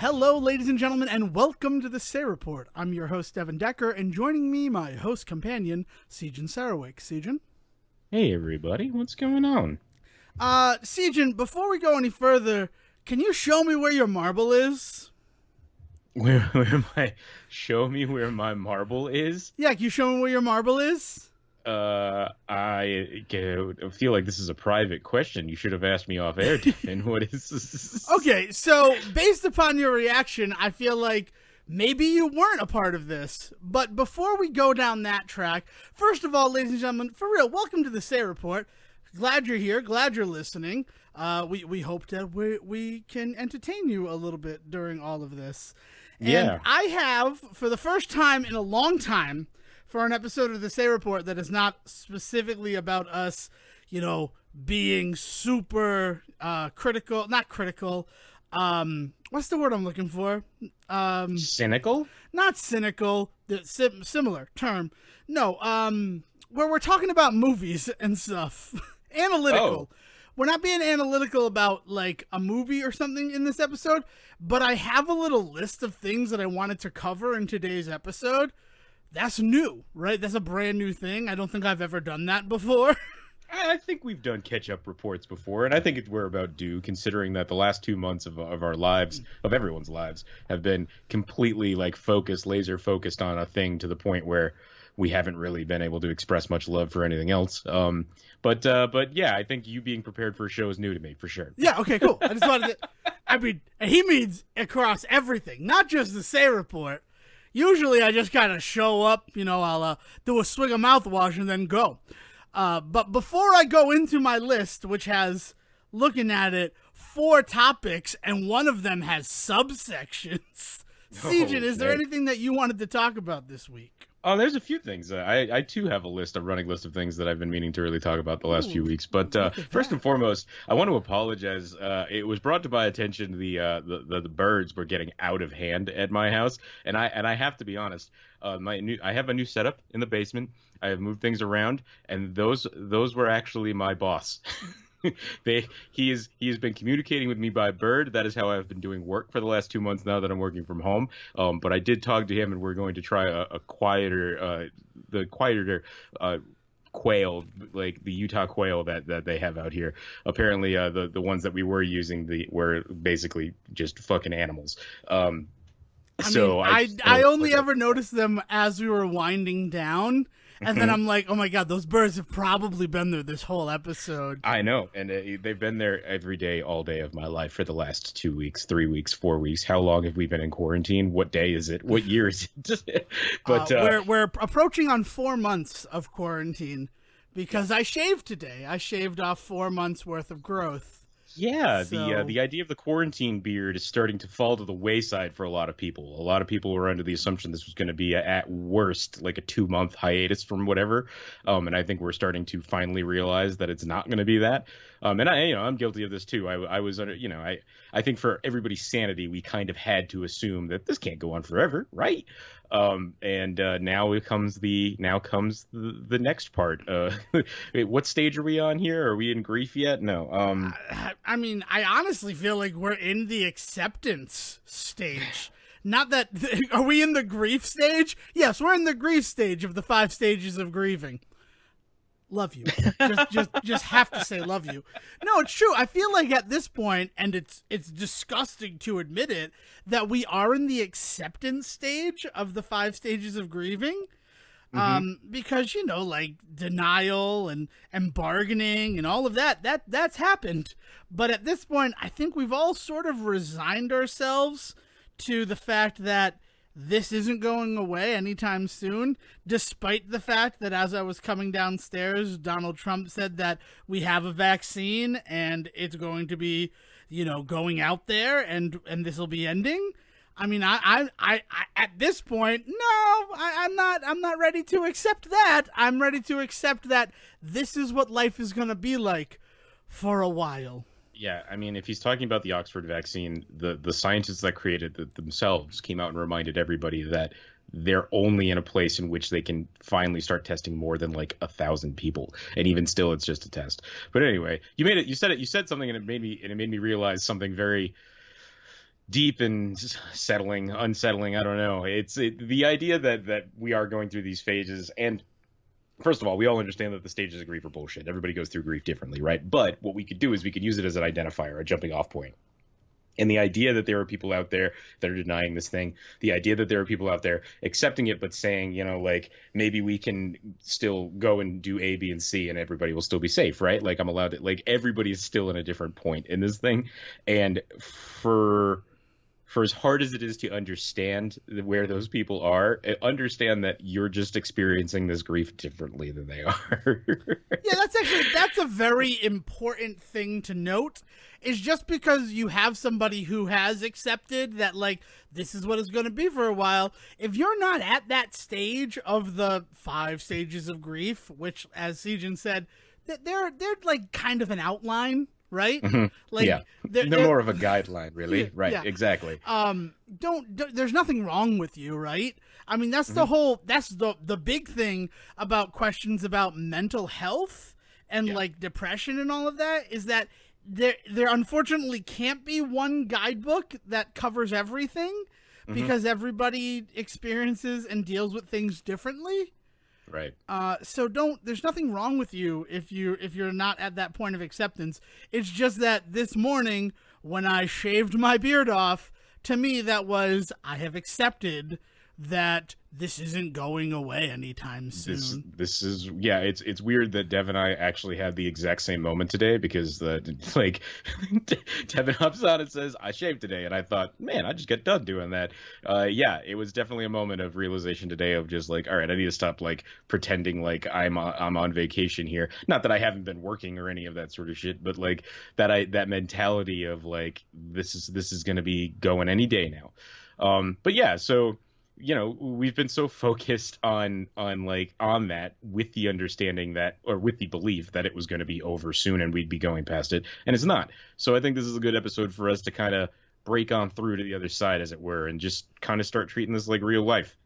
Hello, ladies and gentlemen, and welcome to the Say Report. I'm your host, Devon Decker, and joining me, my host companion, Sejohn Sarawik. Sejohn? Hey everybody, what's going on? Sejohn, before we go any further, can you show me where your marble is? Show me where my marble is? Yeah, can you show me where your marble is? I feel like this is a private question. You should have asked me off air, Devin. What is this? Okay, so based upon your reaction, I feel like maybe you weren't a part of this. But before we go down that track, first of all, ladies and gentlemen, for real, welcome to the Say Report. Glad you're here. Glad you're listening. We hope that we can entertain you a little bit during all of this. And Yeah. I have, for the first time in a long time, for an episode of the Say Report that is not specifically about us, being super critical, not critical. What's the word I'm looking for? Cynical? Not cynical, similar term. No, where we're talking about movies and stuff. Analytical. Oh. We're not being analytical about like a movie or something in this episode, but I have a little list of things that I wanted to cover in today's episode. That's new, right? That's a brand new thing. I don't think I've ever done that before. I think we've done catch-up reports before, and I think we're about due, considering that the last 2 months of our lives, of everyone's lives, have been completely laser focused on a thing to the point where we haven't really been able to express much love for anything else. But yeah, I think you being prepared for a show is new to me, for sure. Yeah, okay, cool. I just wanted to, he means across everything, not just the Say Report. Usually I just kind of show up, I'll do a swig of mouthwash and then go. But before I go into my list, which has, looking at it, 4 topics, and one of them has subsections. Sejohn, is there anything that you wanted to talk about this week? Oh, there's a few things. I too have a running list of things that I've been meaning to really talk about the last few weeks. But first and foremost, I want to apologize. It was brought to my attention the birds were getting out of hand at my house, and I have to be honest. I have a new setup in the basement. I have moved things around, and those were actually my boss. He has been communicating with me by bird. That is how I've been doing work for the last 2 months now that I'm working from home. But I did talk to him, and we're going to try the quieter quail, like the Utah quail that they have out here. Apparently, the ones that we were using were basically just fucking animals. I only ever noticed them as we were winding down. And then I'm like, oh my God, those birds have probably been there this whole episode. I know. And they've been there every day, all day of my life for the last 2 weeks, 3 weeks, 4 weeks. How long have we been in quarantine? What day is it? What year is it? But we're approaching on 4 months of quarantine because I shaved today. I shaved off 4 months worth of growth. Yeah, the idea of the quarantine beard is starting to fall to the wayside for a lot of people. A lot of people were under the assumption this was going to be at worst like a 2-month hiatus from whatever, and I think we're starting to finally realize that it's not going to be that. And I'm guilty of this too. I was under, I think for everybody's sanity, we kind of had to assume that this can't go on forever, right? And now comes the next part. Wait, what stage are we on here? Are we in grief yet? No. I honestly feel like we're in the acceptance stage. Not that are we in the grief stage? Yes, we're in the grief stage of the 5 stages of grieving. Love you. Just have to say love you. No, it's true. I feel like at this point, and it's disgusting to admit it, that we are in the acceptance stage of the 5 stages of grieving. Because, like denial and bargaining and all of that's happened. But at this point, I think we've all sort of resigned ourselves to the fact that this isn't going away anytime soon, despite the fact that as I was coming downstairs, Donald Trump said that we have a vaccine and it's going to be, going out there and this will be ending. I mean, I at this point, no, I'm not ready to accept that. I'm ready to accept that this is what life is going to be like for a while. Yeah, I mean, if he's talking about the Oxford vaccine, the scientists that created it themselves came out and reminded everybody that they're only in a place in which they can finally start testing more than 1,000 people, and even still, it's just a test. But anyway, you said something, and it made me realize something very deep and unsettling. I don't know. The idea that we are going through these phases, and first of all, we all understand that the stages of grief are bullshit. Everybody goes through grief differently, right? But what we could do is we could use it as an identifier, a jumping off point. And the idea that there are people out there that are denying this thing, the idea that there are people out there accepting it, but saying, like, maybe we can still go and do A, B, and C, and everybody will still be safe, right? Like, I'm allowed to, like, everybody is still in a different point in this thing. And for as hard as it is to understand where those people are, understand that you're just experiencing this grief differently than they are. Yeah, that's a very important thing to note. Is just because you have somebody who has accepted that, like, this is what it's going to be for a while, if you're not at that stage of the 5 stages of grief, which, as Sejohn said, they're like kind of an outline, right? Mm-hmm. Like, yeah, they're more of a guideline, really. Right, yeah. Exactly. Don't there's nothing wrong with you, right? I mean, that's the whole, that's the big thing about questions about mental health and like depression and all of that, is that there unfortunately can't be one guidebook that covers everything, because everybody experiences and deals with things differently. Right. So there's nothing wrong with you if you're not at that point of acceptance. It's just that this morning when I shaved my beard off, to me that was, I have accepted that this isn't going away anytime soon. This is it's weird that Dev and I actually had the exact same moment today, because like Devin hops on and says, I shaved today, and I thought, man, I just got done doing that. It was definitely a moment of realization today of just like, all right, I need to stop like pretending like I'm on vacation here. Not that I haven't been working or any of that sort of shit, but like that mentality of like, this is going to be going any day now. But yeah, so we've been so focused on that, with the understanding that, or with the belief that it was going to be over soon and we'd be going past it, and it's not. So I think this is a good episode for us to kind of break on through to the other side, as it were, and just kind of start treating this like real life.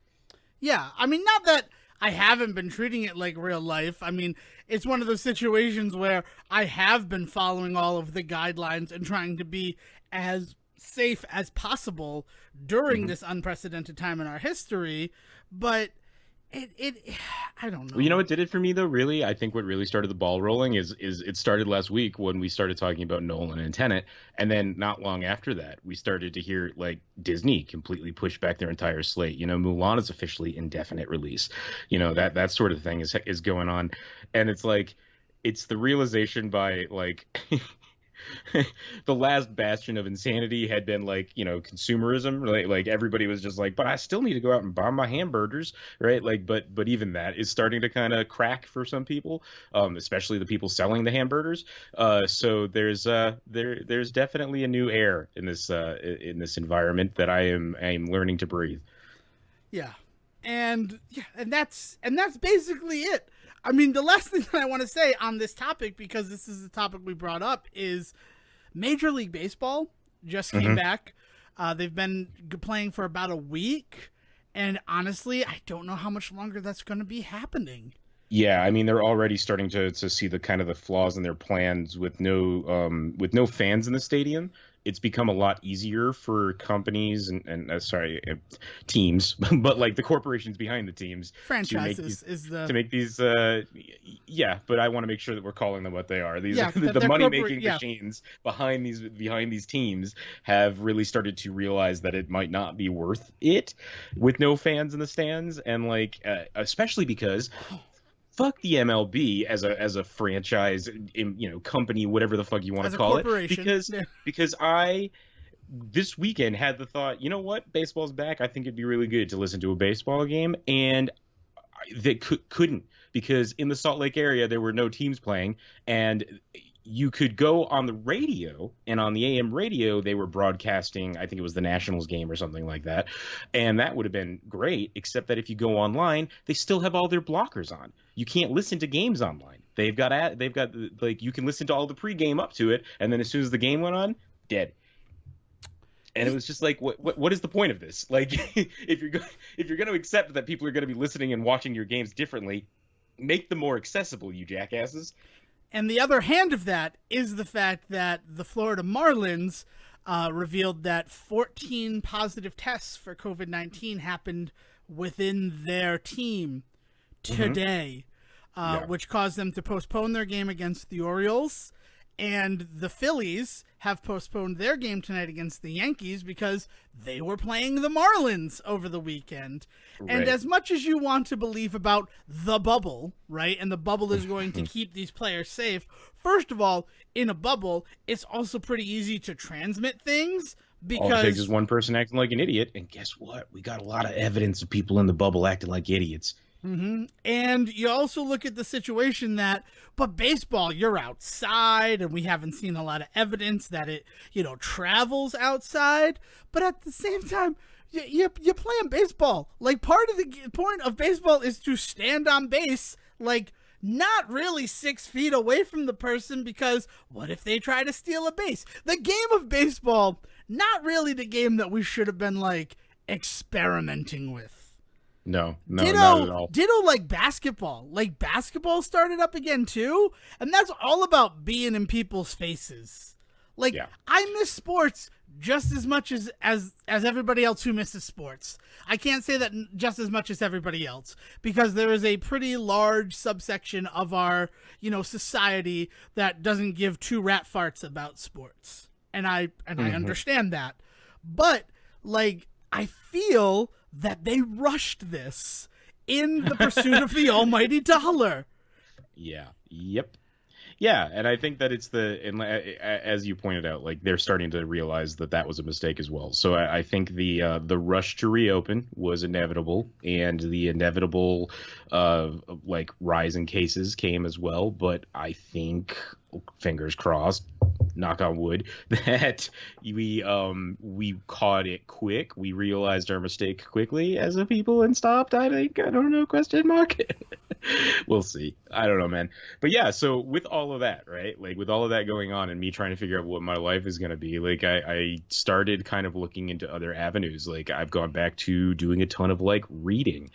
Yeah, I mean, not that I haven't been treating it like real life. I mean, it's one of those situations where I have been following all of the guidelines and trying to be as safe as possible during this unprecedented time in our history, but it I don't know. You know what did it for me though, really? I think what really started the ball rolling is it started last week when we started talking about Nolan and Tenet, and then not long after that we started to hear like Disney completely push back their entire slate. Mulan is officially indefinite release. That sort of thing is going on, and it's like, it's the realization by like the last bastion of insanity had been like, consumerism. Like everybody was just like, but I still need to go out and buy my hamburgers, right? Like, but even that is starting to kind of crack for some people, especially the people selling the hamburgers. So there's definitely a new air in this environment that I am learning to breathe. Yeah, and that's basically it. I mean, the last thing that I want to say on this topic, because this is the topic we brought up, is Major League Baseball just came back. They've been playing for about a week, and honestly, I don't know how much longer that's going to be happening. Yeah, I mean, they're already starting to see the kind of the flaws in their plans with no fans in the stadium. It's become a lot easier for companies and teams, but like the corporations behind the teams, franchises, to make these but I want to make sure that we're calling them what they are. These the money making machines behind these teams have really started to realize that it might not be worth it with no fans in the stands, and like especially because fuck the MLB as a franchise, company, whatever the fuck you want to call it, because I this weekend had the thought, you know what, baseball's back. I think it'd be really good to listen to a baseball game, and they couldn't, because in the Salt Lake area there were no teams playing, and you could go on the radio, and on the AM radio they were broadcasting, I think it was the Nationals game or something like that, and that would have been great, except that if you go online, they still have all their blockers on. You can't listen to games online. They've got like, you can listen to all the pregame up to it, and then as soon as the game went on, dead. And it was just like, what is the point of this? Like, if you're going to accept that people are going to be listening and watching your games differently, make them more accessible, you jackasses. And the other hand of that is the fact that the Florida Marlins revealed that 14 positive tests for COVID-19 happened within their team today, which caused them to postpone their game against the Orioles. And the Phillies have postponed their game tonight against the Yankees because they were playing the Marlins over the weekend. Right. And as much as you want to believe about the bubble, right, and the bubble is going to keep these players safe, first of all, in a bubble, it's also pretty easy to transmit things. Because all it takes is one person acting like an idiot, and guess what? We got a lot of evidence of people in the bubble acting like idiots. And you also look at the situation but baseball, you're outside, and we haven't seen a lot of evidence that it, travels outside. But at the same time, you're playing baseball. Like, part of the point of baseball is to stand on base, like, not really 6 feet away from the person, because what if they try to steal a base? The game of baseball, not really the game that we should have been, like, experimenting with. No, not at all. Ditto like basketball. Like, basketball started up again too, and that's all about being in people's faces. Like, I miss sports just as much as everybody else who misses sports. I can't say that just as much as everybody else, because there is a pretty large subsection of our, society that doesn't give two rat farts about sports. And I understand that. But, like, I feel that they rushed this in the pursuit of the almighty dollar. Yeah. Yep. Yeah, and I think that as you pointed out, like, they're starting to realize that was a mistake as well. So I think the rush to reopen was inevitable, and the inevitable rise in cases came as well. But I think, fingers crossed, knock on wood, that we caught it quick. We realized our mistake quickly as a people and stopped. I don't know, question mark. We'll see. I don't know, man. But yeah, so with all of that, right? Like, with all of that going on and me trying to figure out what my life is going to be, like, I started kind of looking into other avenues. Like, I've gone back to doing a ton of, like, reading.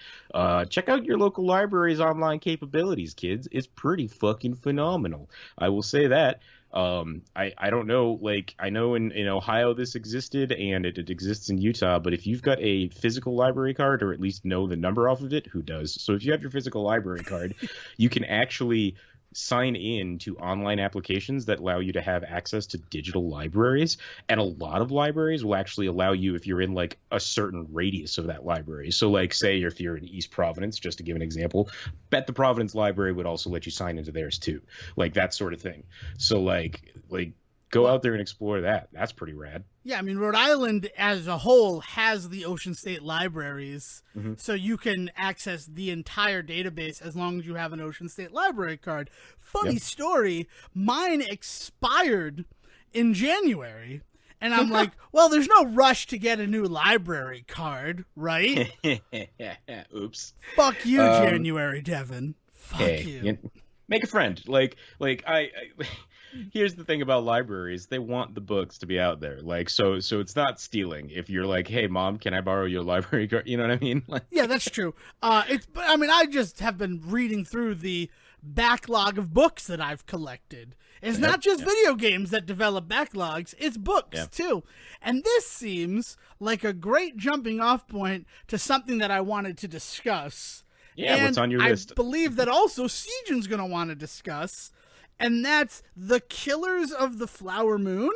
Check out your local library's online capabilities, kids. It's pretty fucking phenomenal. I will say that. I don't know, like, I know in Ohio this existed, and it exists in Utah, but if you've got a physical library card, or at least know the number off of it, who does? So if you have your physical library card, you can actually sign in to online applications that allow you to have access to digital libraries, and a lot of libraries will actually allow you if you're in, like, a certain radius of that library. So, like, say if you're in East Providence, just to give an example, bet the Providence library would also let you sign into theirs too, like that sort of thing. So like go out there and explore that. That's pretty rad. Yeah, I mean, Rhode Island as a whole has the Ocean State libraries, so you can access the entire database as long as you have an Ocean State library card. Funny story, mine expired in January, and I'm like, well, there's no rush to get a new library card, right? Oops. Fuck you, January, Devon. Fuck you. Make a friend. Like I here's the thing about libraries. They want the books to be out there. Like, so it's not stealing if you're like, hey, Mom, can I borrow your library card? You know what I mean? Like, yeah, that's true. I just have been reading through the backlog of books that I've collected. It's not just video games that develop backlogs. It's books, too. And this seems like a great jumping off point to something that I wanted to discuss. Yeah, and what's on your list? I believe that also Sejohn's going to want to discuss, and that's The Killers of the Flower Moon.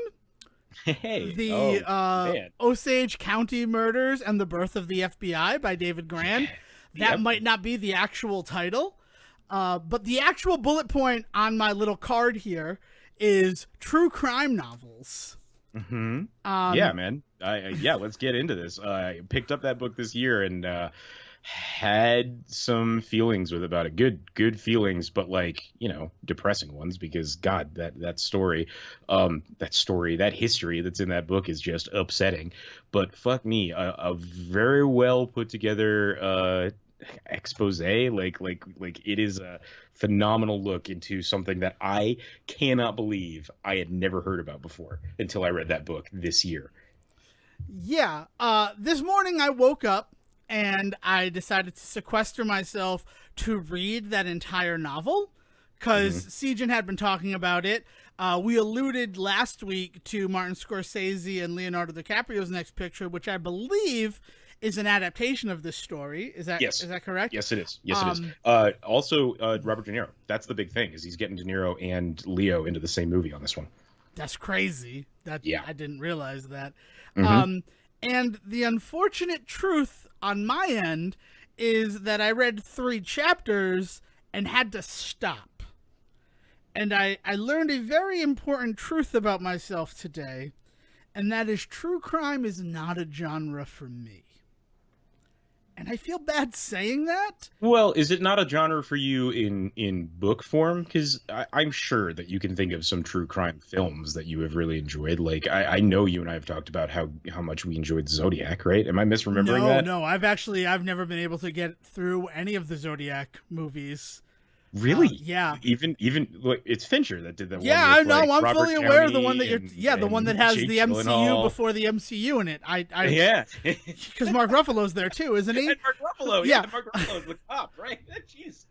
Hey, the Osage County Murders and the Birth of the FBI by David Grann. That might not be the actual title, but the actual bullet point on my little card here is true crime novels. Yeah, man. Let's get into this. I picked up that book this year and had some feelings with about it. Good feelings, but, like, depressing ones, because God, that story, that history that's in that book is just upsetting. But fuck me, a very well put together expose. Like it is a phenomenal look into something that I cannot believe I had never heard about before until I read that book this year. Yeah. This morning I woke up and I decided to sequester myself to read that entire novel because Sejohn had been talking about it. We alluded last week to Martin Scorsese and Leonardo DiCaprio's next picture, which I believe is an adaptation of this story. Is Yes. that correct? Yes, it is. Yes, it is. Also, Robert De Niro. That's the big thing, is he's getting De Niro and Leo into the same movie on this one. That's crazy. Yeah. I didn't realize that. Mhm. And the unfortunate truth on my end is that I read 3 chapters and had to stop. And I learned a very important truth about myself today, and that is true crime is not a genre for me. And I feel bad saying that. Well, is it not a genre for you in book form? Because I'm sure that you can think of some true crime films that you have really enjoyed. Like, I know you and I have talked about how much we enjoyed Zodiac, right? Am I misremembering that? No. I've never been able to get through any of the Zodiac movies. Really? Yeah. Even like, it's Fincher that did that. Yeah, one I with, know. like, I'm Robert fully aware of the Downey one that you're. and The one that has Jake the MCU Gyllenhaal. before the MCU in it. Yeah. Because Mark Ruffalo's there too, isn't he? And Mark Ruffalo. Yeah. Yeah, Mark Ruffalo's the cop, right? Jeez.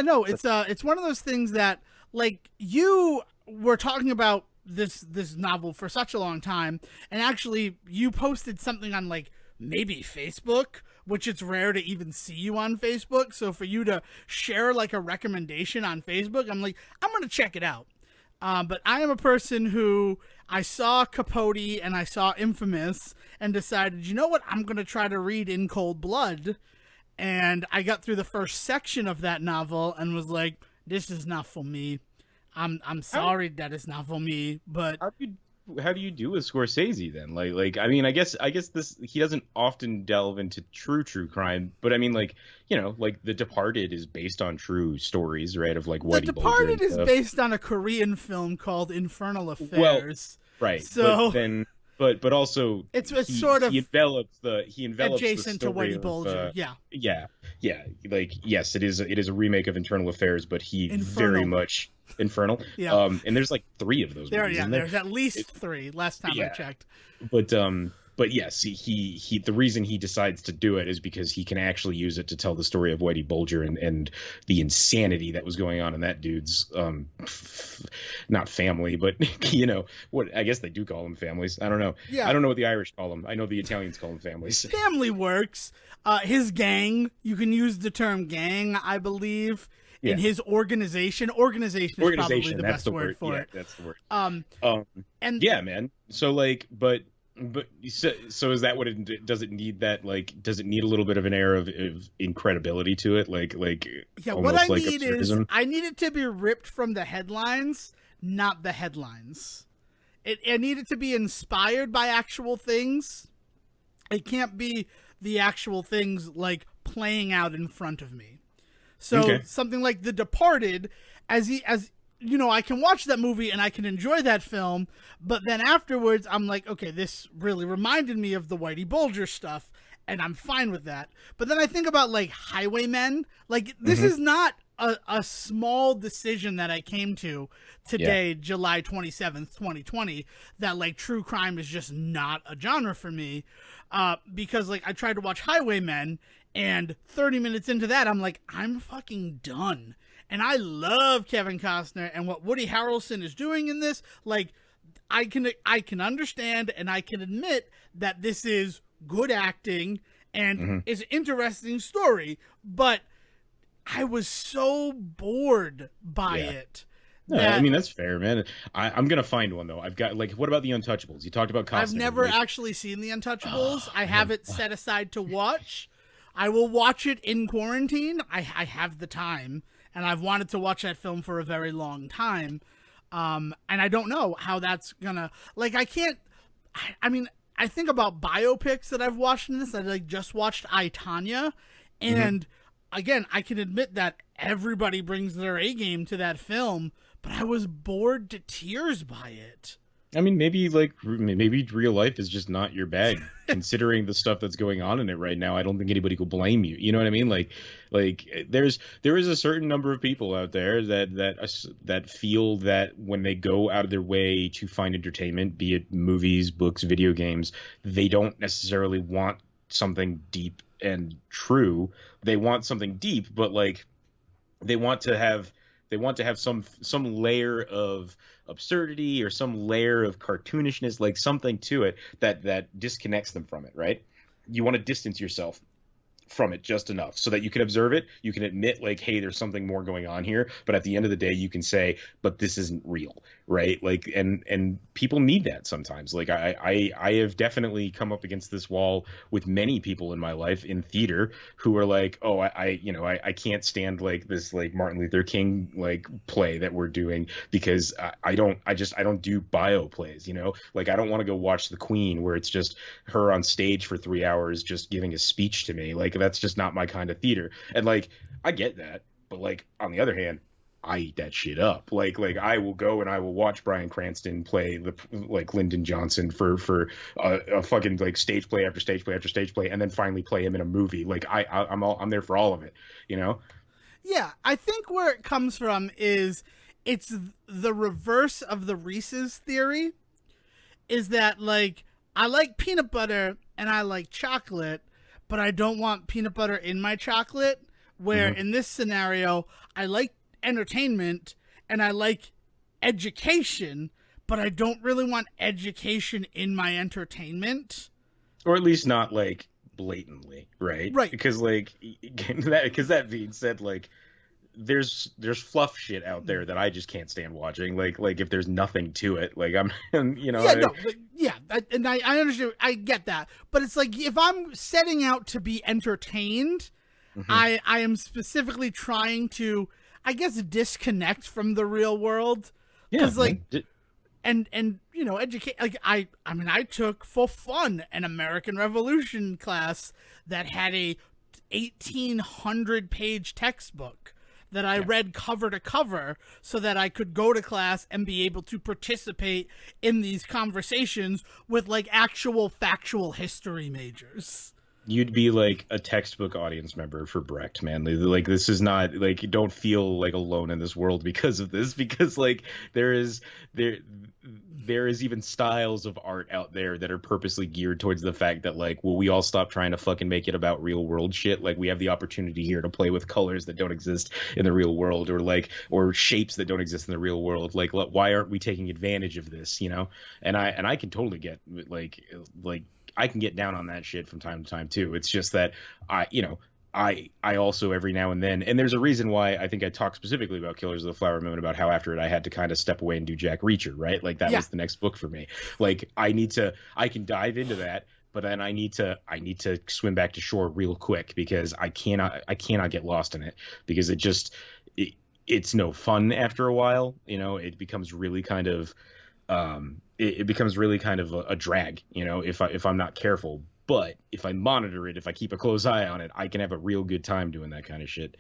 No, it's one of those things that, like, you were talking about this novel for such a long time, and actually you posted something on, like, maybe Facebook, which it's rare to even see you on Facebook. So for you to share, like, a recommendation on Facebook, I'm like, I'm gonna check it out. But I am a person who, I saw Capote and I saw Infamous and decided, you know what, I'm gonna try to read In Cold Blood. And I got through the first section of that novel and was like, this is not for me. I'm sorry that it's not for me, but How do you do with Scorsese then? Like I mean, I guess this, he doesn't often delve into true crime, but I mean, like, you know, like The Departed is based on true stories, right? Of like The Whitey Bulger and Departed is stuff. based on a Korean film called Infernal Affairs. Well, right. So but then but also it's sort of he envelops the adjacent the to story Whitey Bulger. yeah. Like, yes, it is a remake of Internal Affairs, but he Infernal. very much Infernal. Yeah. And there's like 3 of those movies, isn't there? There's at least 3 last time I Yeah. checked. But yes, he the reason he decides to do it is because he can actually use it to tell the story of Whitey Bulger and the insanity that was going on in that dude's not family, but you know what, I guess they do call them families. I don't know. Yeah. I don't know what the Irish call them. I know the Italians call them families. Family works. His gang, you can use the term gang, I believe, in his organization. Organization is probably the best word for it. That's the word. And yeah, man. So like, but so is that what it does? It need that, like, does it need a little bit of an air of incredibility to it? Like yeah, what I like need absurdism? is I need it to be ripped from the headlines, not the headlines. I need it to be inspired by actual things. It can't be the actual things like playing out in front of me. So something like The Departed, as you know, I can watch that movie and I can enjoy that film, but then afterwards I'm like, okay, this really reminded me of the Whitey Bulger stuff, and I'm fine with that. But then I think about, like, Highwaymen. Like, this is not a small decision that I came to today, July 27th, 2020, that, like, true crime is just not a genre for me. Because, like, I tried to watch Highwaymen, and 30 minutes into that, I'm like, I'm fucking done. And I love Kevin Costner, and what Woody Harrelson is doing in this, like, I can understand and I can admit that this is good acting and is an interesting story, but I was so bored by it. No, I mean, that's fair, man. I'm gonna find one though. I've got, like, what about The Untouchables? You talked about Costner. I've never actually seen The Untouchables. I have it set aside to watch. I will watch it in quarantine. I have the time, and I've wanted to watch that film for a very long time. And I don't know how that's gonna, like, I mean, I think about biopics that I've watched in this. I, like, just watched I, Tonya, and again, I can admit that everybody brings their A game to that film, but I was bored to tears by it. I mean, maybe real life is just not your bag, considering the stuff that's going on in it right now. I don't think anybody could blame you. You know what I mean? Like there is a certain number of people out there that feel that when they go out of their way to find entertainment, be it movies, books, video games, they don't necessarily want something deep and true. They want something deep, but, like, they want to have They want to have some layer of absurdity or some layer of cartoonishness, like something to it that disconnects them from it, right? You want to distance yourself from it just enough so that you can observe it, you can admit like, hey, there's something more going on here, but at the end of the day you can say, but this isn't real, right? Like, and people need that sometimes. Like I have definitely come up against this wall with many people in my life in theater who are like, oh, I can't stand like this like Martin Luther King like play that we're doing because I don't do bio plays, you know, like I don't want to go watch The Queen where it's just her on stage for 3 hours just giving a speech to me. Like that's just not my kind of theater. And like I get that, but like on the other hand, I eat that shit up. Like I will go and I will watch Bryan Cranston play the like Lyndon Johnson for a fucking like stage play after stage play after stage play, and then finally play him in a movie. Like I'm there for all of it, you know. Yeah, I think where it comes from is it's the reverse of the Reese's theory. Is that like I like peanut butter and I like chocolate, but I don't want peanut butter in my chocolate. Where in this scenario, I like entertainment and I like education, but I don't really want education in my entertainment. Or at least not like blatantly, right? Right. Because like that being said, like there's fluff shit out there that I just can't stand watching. Like if there's nothing to it, like I'm you know. Yeah, no, yeah, and I understand, I get that, but it's like if I'm setting out to be entertained, I am specifically trying to, I guess, disconnect from the real world. Yeah, like, and you know, educate. Like I mean, I took for fun an American Revolution class that had a 1,800-page textbook that I read cover to cover so that I could go to class and be able to participate in these conversations with like actual factual history majors. You'd be like a textbook audience member for Brecht, man. Like this is not like, you don't feel like alone in this world because of this, because like there is even styles of art out there that are purposely geared towards the fact that like, will we all stop trying to fucking make it about real world shit? Like we have the opportunity here to play with colors that don't exist in the real world, or shapes that don't exist in the real world. Like why aren't we taking advantage of this, you know? And I can totally get like I can get down on that shit from time to time too. It's just that I also every now and then, and there's a reason why I think I talked specifically about Killers of the Flower Moon, about how after it I had to kind of step away and do Jack Reacher, right? Like that was the next book for me. Like I can dive into that, but then I need to swim back to shore real quick because I cannot get lost in it, because it's no fun after a while. You know, it becomes really kind of it becomes really kind of a drag, you know, if I'm not careful. But if I monitor it, if I keep a close eye on it, I can have a real good time doing that kind of shit.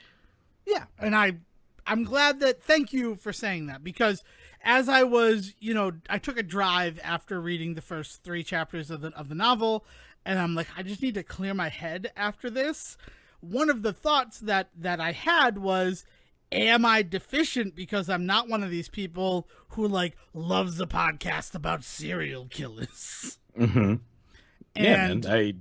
Yeah, and I'm glad that, thank you for saying that, because as I was, you know, I took a drive after reading the first 3 chapters of the novel, and I'm like, I just need to clear my head after this. One of the thoughts that I had was, am I deficient because I'm not one of these people who like loves a podcast about serial killers? Mm-hmm. And I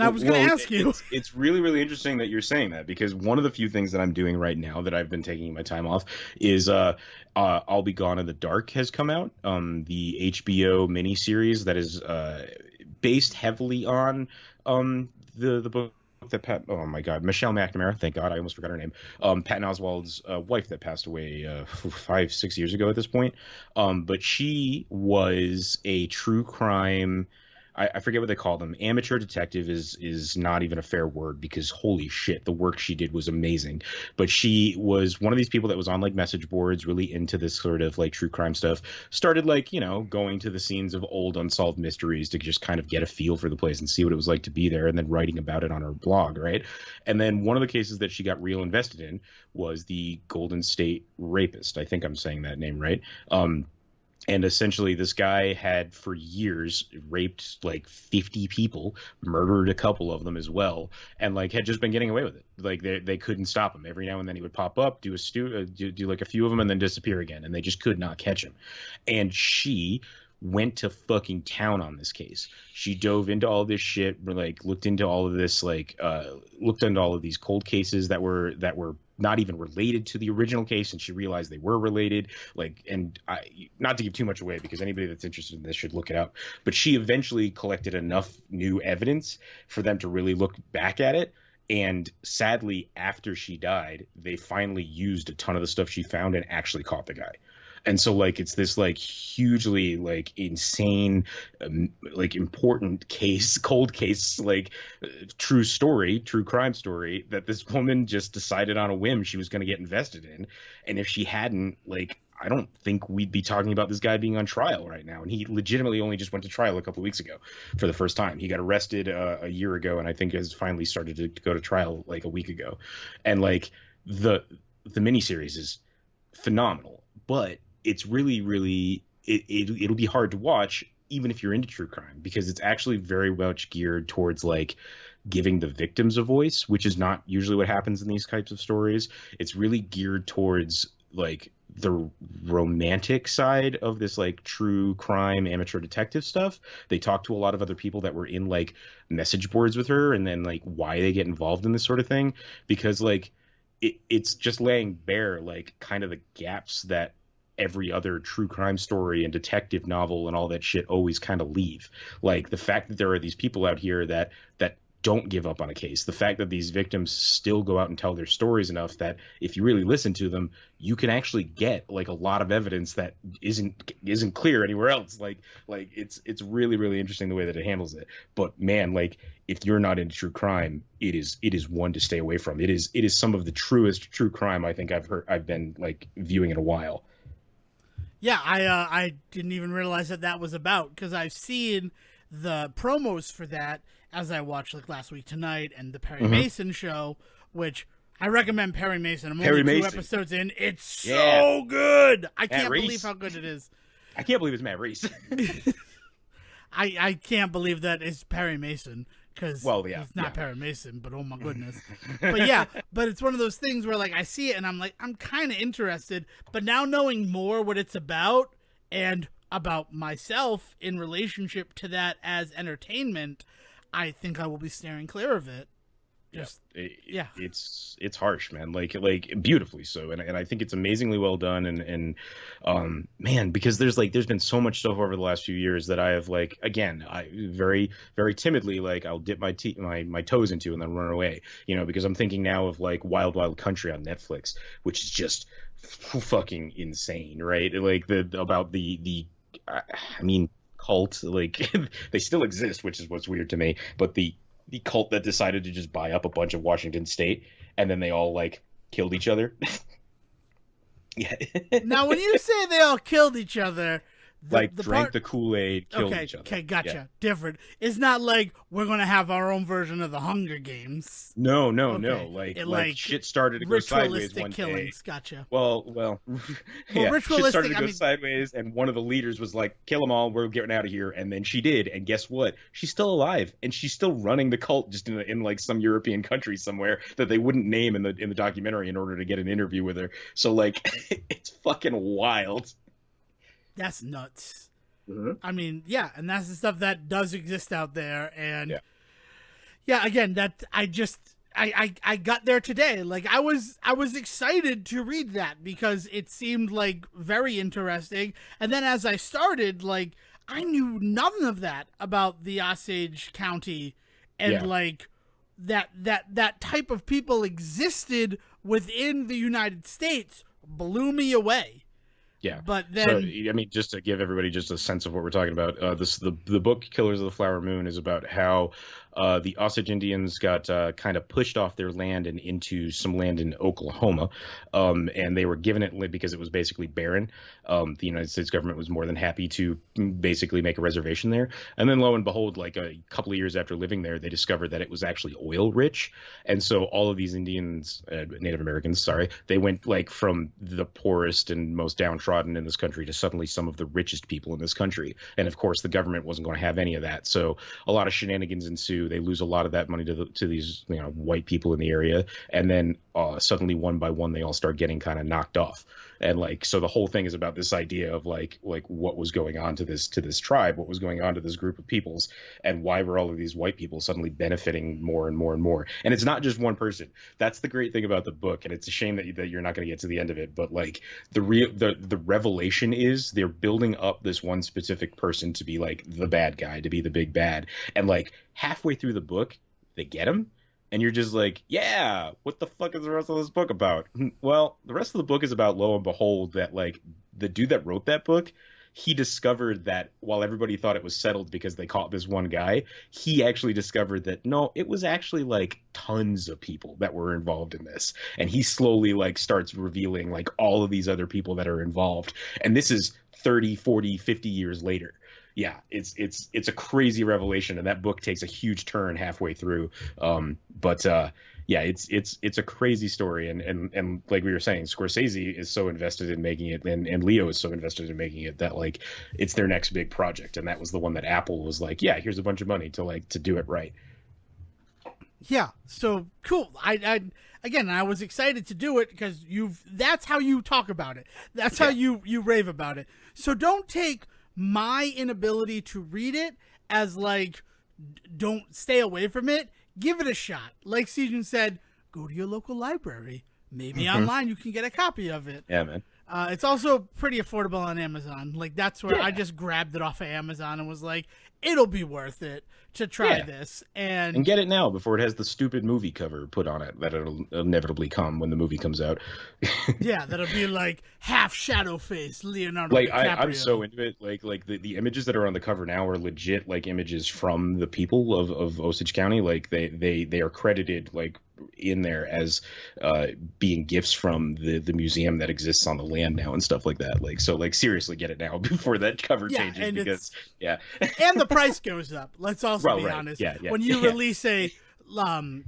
was going to ask you. It's really, really interesting that you're saying that, because one of the few things that I'm doing right now that I've been taking my time off is I'll Be Gone in the Dark has come out, the HBO miniseries that is based heavily on the book that oh my God, Michelle McNamara, thank God, I almost forgot her name, Patton Oswalt's wife that passed away 5-6 years ago at this point, but she was a true crime, I forget what they call them. Amateur detective is not even a fair word, because holy shit, the work she did was amazing. But she was one of these people that was on like message boards, really into this sort of like true crime stuff. Started like, you know, going to the scenes of old unsolved mysteries to just kind of get a feel for the place and see what it was like to be there, and then writing about it on her blog, right? And then one of the cases that she got real invested in was the Golden State Rapist. I think I'm saying that name right. And essentially, this guy had for years raped like 50 people, murdered a couple of them as well, and like had just been getting away with it. Like they couldn't stop him. Every now and then he would pop up, do like a few of them, and then disappear again, and they just could not catch him. And she went to fucking town on this case. She dove into all this shit, like looked into all of this, like looked into all of these cold cases that were not even related to the original case, and she realized they were related. Like, and not to give too much away, because anybody that's interested in this should look it up. But she eventually collected enough new evidence for them to really look back at it. And sadly, after she died, they finally used a ton of the stuff she found and actually caught the guy. And so, like, it's this, like, hugely, like, insane, like, important case, cold case, like, true crime story that this woman just decided on a whim she was going to get invested in. And if she hadn't, like, I don't think we'd be talking about this guy being on trial right now. And he legitimately only just went to trial a couple of weeks ago for the first time. He got arrested a year ago, and I think has finally started to go to trial like a week ago. And, like, the miniseries is phenomenal, but it's really it'll be hard to watch even if you're into true crime, because it's actually very much geared towards, like, giving the victims a voice, which is not usually what happens in these types of stories. It's really geared towards, like, the romantic side of this, like, true crime amateur detective stuff. They talk to a lot of other people that were in, like, message boards with her, and then, like, why they get involved in this sort of thing, because, like, it's just laying bare, like, kind of the gaps that every other true crime story and detective novel and all that shit always kind of leave. Like, the fact that there are these people out here that don't give up on a case, the fact that these victims still go out and tell their stories enough that if you really listen to them, you can actually get, like, a lot of evidence that isn't clear anywhere else. Like it's really interesting the way that it handles it. But man, like, if you're not into true crime, it is one to stay away from. It is some of the truest true crime I think I've been, like, viewing in a while. Yeah, I didn't even realize that was about, because I've seen the promos for that as I watched, like, Last Week Tonight and the Perry Mason show, which I recommend. Perry Mason. I'm only 2 episodes in. It's so good. I can't believe how good it is. I can't believe it's Matt Reese. I can't believe that it's Perry Mason, because he's not Perry Mason, but oh my goodness. But it's one of those things where, like, I see it and I'm like, I'm kind of interested, but now knowing more what it's about and about myself in relationship to that as entertainment, I think I will be steering clear of it. It's harsh, man. Like beautifully so, and I think it's amazingly well done. And man, because there's been so much stuff over the last few years that I have, like, again, I very timidly, like, I'll dip my toes into and then run away, because I'm thinking now of, like, Wild Wild Country on Netflix, which is just fucking insane, right? Like, I mean, cult, like, they still exist, which is what's weird to me, but the cult that decided to just buy up a bunch of Washington State, and then they all, like, killed each other. Yeah. Now, when you say they all killed each other, drank the Kool-Aid, killed each other. Okay, gotcha. Yeah. Different. It's not like we're going to have our own version of the Hunger Games. No. Like, shit started to go sideways one killings. Day. Gotcha. Well, yeah. Shit started to go sideways, and one of the leaders was like, kill them all, we're getting out of here. And then she did. And guess what? She's still alive, and she's still running the cult just in like some European country somewhere that they wouldn't name in the documentary in order to get an interview with her. So, like, it's fucking wild. That's nuts. Mm-hmm. I mean, yeah, and that's the stuff that does exist out there. And again, that I got there today. Like, I was excited to read that because it seemed, like, very interesting. And then as I started, like, I knew nothing of that about the Osage County, and like that type of people existed within the United States blew me away. Yeah, but then, so, I mean, just to give everybody just a sense of what we're talking about, the book Killers of the Flower Moon is about how the Osage Indians got kind of pushed off their land and into some land in Oklahoma, and they were given it because it was basically barren. The United States government was more than happy to basically make a reservation there, and then lo and behold, like a couple of years after living there, they discovered that it was actually oil rich, and so all of these Indians, Native Americans, sorry, they went, like, from the poorest and most downtrodden downtrodden in this country to suddenly some of the richest people in this country. And of course, the government wasn't going to have any of that. So a lot of shenanigans ensue. They lose a lot of that money to these white people in the area, and then suddenly one by one they all start getting kind of knocked off. And like, so the whole thing is about this idea of like what was going on to this tribe, what was going on to this group of peoples, and why were all of these white people suddenly benefiting more and more and more. And it's not just one person. That's the great thing about the book, and it's a shame that you're not going to get to the end of it. But like the revelation is they're building up this one specific person to be like the bad guy, to be the big bad, and like halfway through the book they get him. And you're just like, yeah, what the fuck is the rest of this book about? Well, the rest of the book is about, lo and behold, that like the dude that wrote that book, he discovered that while everybody thought it was settled because they caught this one guy, he actually discovered that no, it was actually like tons of people that were involved in this. And he slowly like starts revealing like all of these other people that are involved. And this is 30, 40, 50 years later. Yeah, it's a crazy revelation, and that book takes a huge turn halfway through. Yeah, it's a crazy story, and like we were saying, Scorsese is so invested in making it, and Leo is so invested in making it that like it's their next big project, and that was the one that Apple was like, yeah, here's a bunch of money to do it right. Yeah, so cool. I was excited to do it because that's how you talk about it. That's how you rave about it. So don't take my inability to read it as like, don't stay away from it. Give it a shot. Like Sejohn said, go to your local library. Maybe online you can get a copy of it. Yeah, man. It's also pretty affordable on Amazon. Like that's where I just grabbed it off of Amazon and was like, it'll be worth it to try this. And get it now before it has the stupid movie cover put on it that it'll inevitably come when the movie comes out. Yeah, that'll be like half shadow face Leonardo like DiCaprio. I'm so into it. Like the images that are on the cover now are legit like images from the people of Osage County. Like they are credited like in there as being gifts from the museum that exists on the land now and stuff like that. Like, so like seriously get it now before that cover changes, because and the price goes up. Let's also be honest. When you release a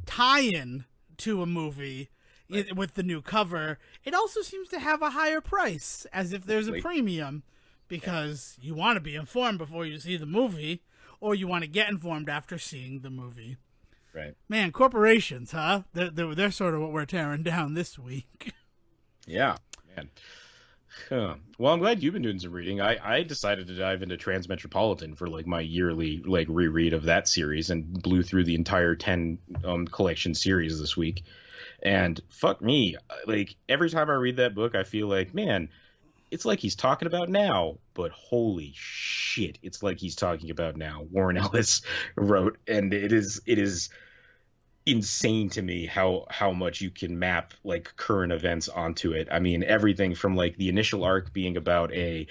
tie-in to a movie with the new cover, it also seems to have a higher price, as if there's a premium, because you want to be informed before you see the movie, or you want to get informed after seeing the movie. Right. Man, corporations, huh? They're sort of what we're tearing down this week. Yeah, man. Huh. Well, I'm glad you've been doing some reading. I decided to dive into Transmetropolitan for like my yearly like reread of that series, and blew through the entire 10 collection series this week. And fuck me, like every time I read that book, I feel like, man, it's like he's talking about now, but holy shit, it's like he's talking about now. Warren Ellis wrote, and it is insane to me how much you can map like current events onto it. I mean, everything from like the initial arc being about a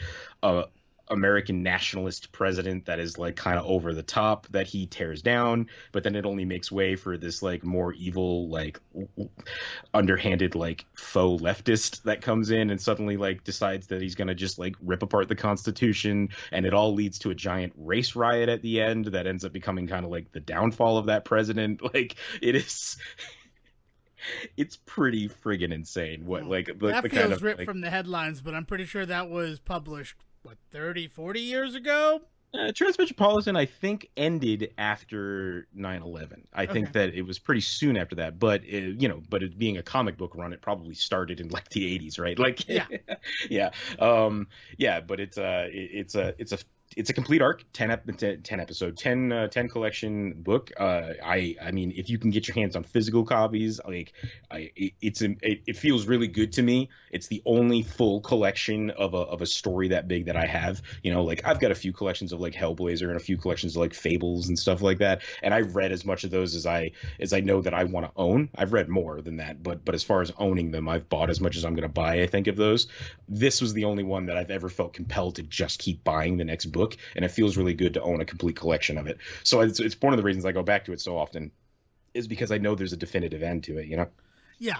American nationalist president that is like kind of over the top that he tears down, but then it only makes way for this like more evil, like underhanded, like faux leftist that comes in and suddenly like decides that he's gonna just like rip apart the Constitution, and it all leads to a giant race riot at the end that ends up becoming kind of like the downfall of that president. Like it's pretty friggin' insane what like that the feels kind of ripped like, from the headlines, but I'm pretty sure that was published 30, 40 years ago? Transmetropolitan, I think, ended after 9/11. I think that it was pretty soon after that, but it being a comic book run, it probably started in like the 80s, right? Like, but it's a complete arc, 10 episode, 10 collection book. I mean, if you can get your hands on physical copies, like it feels really good to me. It's the only full collection of a story that big that I have. Like I've got a few collections of like Hellblazer and a few collections of like Fables and stuff like that. And I've read as much of those as I know that I want to own. I've read more than that, but as far as owning them, I've bought as much as I'm going to buy, I think, of those. This was the only one that I've ever felt compelled to just keep buying the next book. And it feels really good to own a complete collection of it. So it's one of the reasons I go back to it so often, is because I know there's a definitive end to it, Yeah,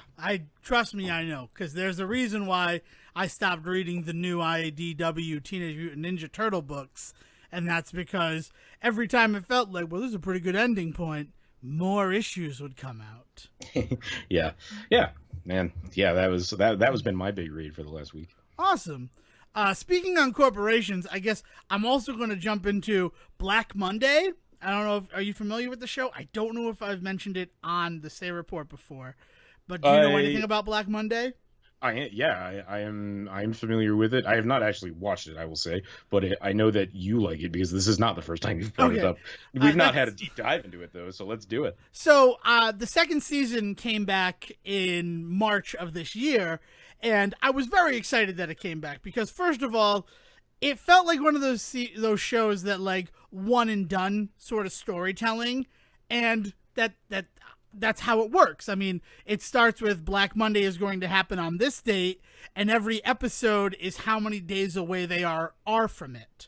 trust me, I know, because there's a reason why I stopped reading the new IDW Teenage Mutant Ninja Turtle books, and that's because every time it felt like, well, this is a pretty good ending point, more issues would come out. Yeah, man. Yeah, that was been my big read for the last week. Awesome. Speaking on corporations, I guess I'm also going to jump into Black Monday. I don't know are you familiar with the show? I don't know if I've mentioned it on the Say Report before, but do you know anything about Black Monday? I am familiar with it. I have not actually watched it, I will say, but I know that you like it because this is not the first time you've brought it up. We've not had a deep dive into it though, so let's do it. So the second season came back in March of this year, and I was very excited that it came back because first of all, it felt like one of those shows that like one and done sort of storytelling, and that's how it works. I mean, it starts with Black Monday is going to happen on this date, and every episode is how many days away they are from it.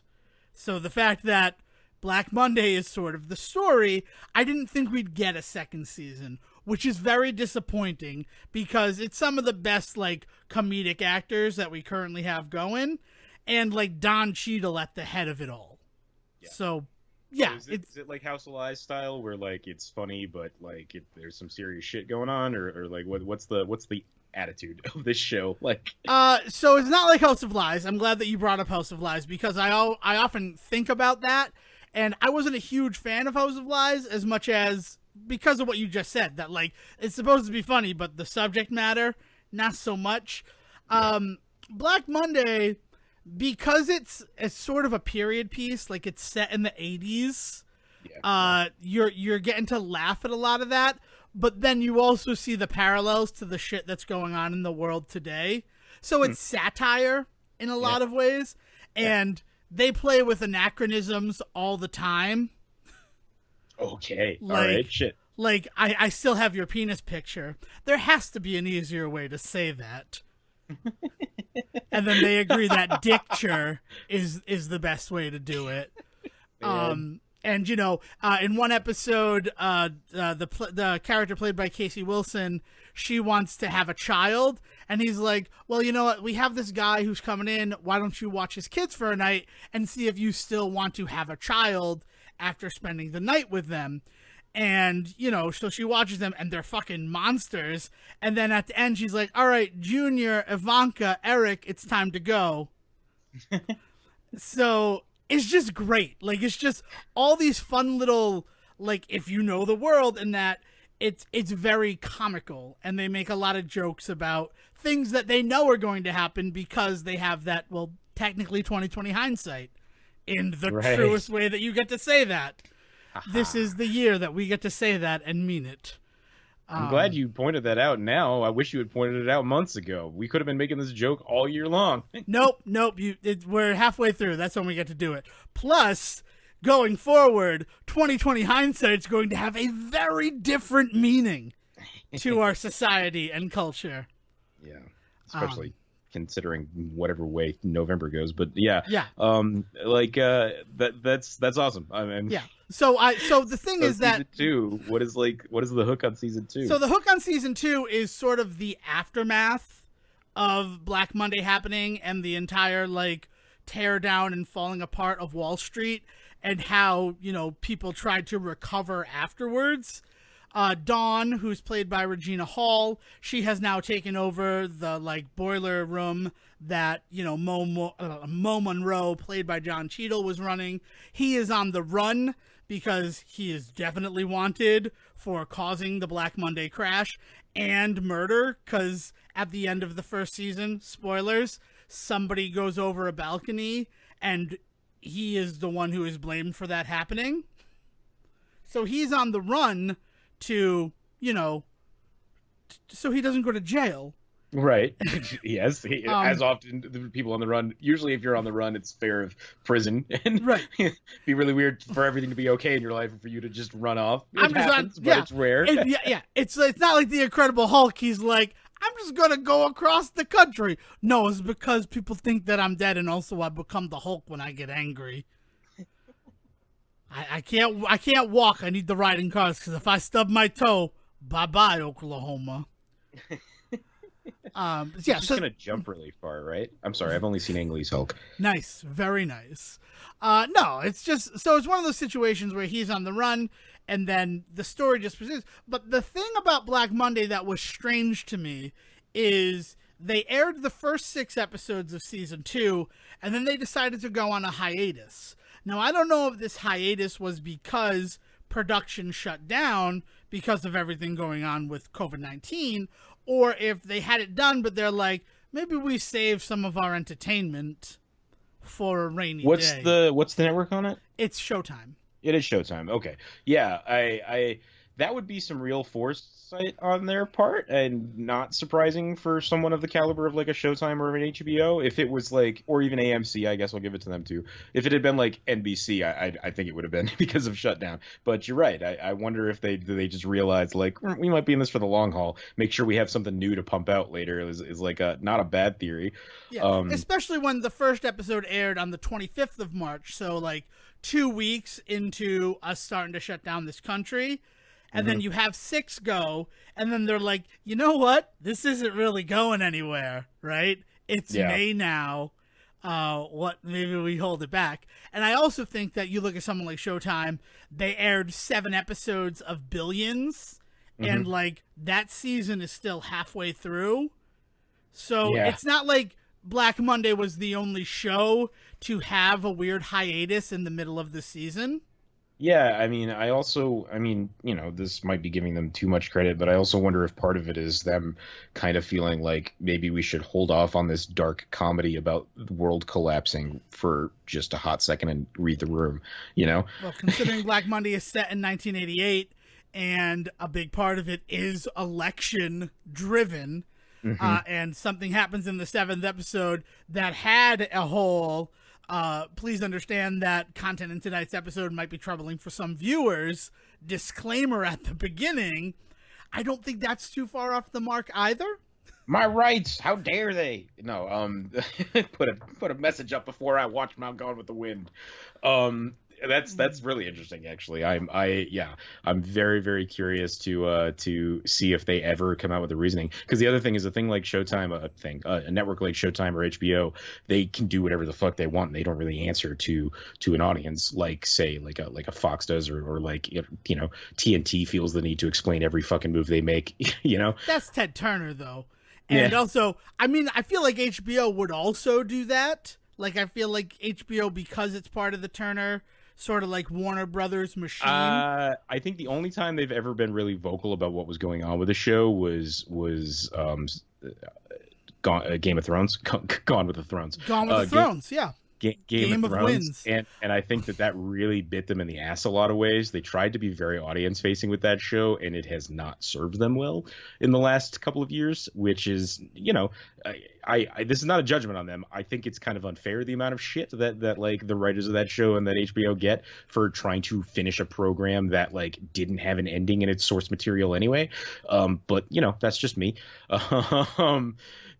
So the fact that Black Monday is sort of the story, I didn't think we'd get a second season, which is very disappointing because it's some of the best like comedic actors that we currently have going, and like Don Cheadle at the head of it all. Yeah. So yeah, is it like House of Lies style where like it's funny but like there's some serious shit going on, or like what's the attitude of this show like? So it's not like House of Lies. I'm glad that you brought up House of Lies because I often think about that, and I wasn't a huge fan of House of Lies as much as because of what you just said, that like it's supposed to be funny but the subject matter not so much. Black Monday, because it's sort of a period piece, like it's set in the 80s, you're getting to laugh at a lot of that, but then you also see the parallels to the shit that's going on in the world today. So it's satire in a lot of ways, and they play with anachronisms all the time. Okay, like, all right, shit. Like, I still have your penis picture. There has to be an easier way to say that. And then they agree that dicture is the best way to do it. And you know, in one episode, the character played by Casey Wilson, she wants to have a child, and he's like, "Well, you know what? We have this guy who's coming in. Why don't you watch his kids for a night and see if you still want to have a child after spending the night with them?" And, you know, so she watches them, and they're fucking monsters. And then at the end, she's like, all right, Junior, Ivanka, Eric, it's time to go. So it's just great. Like, it's just all these fun little, like, if you know the world, and that it's very comical. And they make a lot of jokes about things that they know are going to happen because they have that, well, technically 20/20 hindsight in the truest way that you get to say that. This is the year that we get to say that and mean it. I'm glad you pointed that out now. I wish you had pointed it out months ago. We could have been making this joke all year long. Nope. We're halfway through. That's when we get to do it. Plus, going forward, 20/20 hindsight is going to have a very different meaning to our society and culture. Yeah, especially considering whatever way November goes, but that's awesome. I mean, yeah. So the thing is that season 2, what is the hook on season 2? So the hook on season 2 is sort of the aftermath of Black Monday happening and the entire like tear down and falling apart of Wall Street, and how, you know, people tried to recover afterwards. Dawn, who's played by Regina Hall, she has now taken over the like boiler room that, you know, Mo Monroe, played by John Cheadle, was running. He is on the run because he is definitely wanted for causing the Black Monday crash and murder, because at the end of the first season, spoilers, somebody goes over a balcony and he is the one who is blamed for that happening. So he's on the run to, you know, so he doesn't go to jail. Right. Yes. As often the people on the run, usually if you're on the run, it's fear of prison. And right. It'd be really weird for everything to be okay in your life and for you to just run off. It happens, but it's rare. It's not like the Incredible Hulk. He's like, I'm just going to go across the country. No, it's because people think that I'm dead, and also I become the Hulk when I get angry. I can't walk. I need the riding cars, because if I stub my toe, bye-bye, Oklahoma. He's just gonna jump really far, right? I'm sorry, I've only seen Ang Lee's Hulk. Nice, very nice. No, it's just, so it's one of those situations where he's on the run, and then the story just proceeds. But the thing about Black Monday that was strange to me is They aired the first 6 episodes of season 2, and then they decided to go on a hiatus. Now, I don't know if this hiatus was because production shut down because of everything going on with COVID-19, or if they had it done, but they're like, maybe we save some of our entertainment for a rainy day. What's the network on it? It's Showtime. It is Showtime. Okay. Yeah, I that would be some real foresight on their part, and not surprising for someone of the caliber of like a Showtime or an HBO. If it was like, or even AMC, I guess I'll give it to them too. If it had been like NBC, I think it would have been because of shutdown. But you're right. I wonder if they just realized like we might be in this for the long haul. Make sure we have something new to pump out later is like a not a bad theory. Yeah, especially when the first episode aired on the 25th of March, so like 2 weeks into us starting to shut down this country. And then you have 6 go, and then they're like, you know what? This isn't really going anywhere, right? It's May now. Maybe we hold it back. And I also think that you look at someone like Showtime, they aired 7 episodes of Billions, and like that season is still halfway through. So it's not like Black Monday was the only show to have a weird hiatus in the middle of the season. Yeah, I mean, this might be giving them too much credit, but I also wonder if part of it is them kind of feeling like maybe we should hold off on this dark comedy about the world collapsing for just a hot second and read the room, Well, considering Black Monday is set in 1988, and a big part of it is election driven, and something happens in the 7th episode that had a whole... please understand that content in tonight's episode might be troubling for some viewers. Disclaimer at the beginning. I don't think that's too far off the mark either. My rights, how dare they? No, put a message up before I watch Mount Gone with the Wind. That's really interesting, actually. I'm very, very curious to see if they ever come out with the reasoning. Because the other thing is a thing like Showtime, a network like Showtime or HBO, they can do whatever the fuck they want. And they don't really answer to an audience like say like a Fox does or like TNT feels the need to explain every fucking move they make. That's Ted Turner though, and also I feel like HBO would also do that. Like I feel like HBO, because it's part of the Turner, sort of like Warner Brothers machine. I think the only time they've ever been really vocal about what was going on with the show was Game of Thrones, Gone with the Thrones. Gone with the Thrones, yeah. Game of Thrones, and I think that really bit them in the ass a lot of ways. They tried to be very audience facing with that show, and it has not served them well in the last couple of years. Which is, this is not a judgment on them. I think it's kind of unfair the amount of shit that like the writers of that show and that HBO get for trying to finish a program that like didn't have an ending in its source material anyway. But that's just me.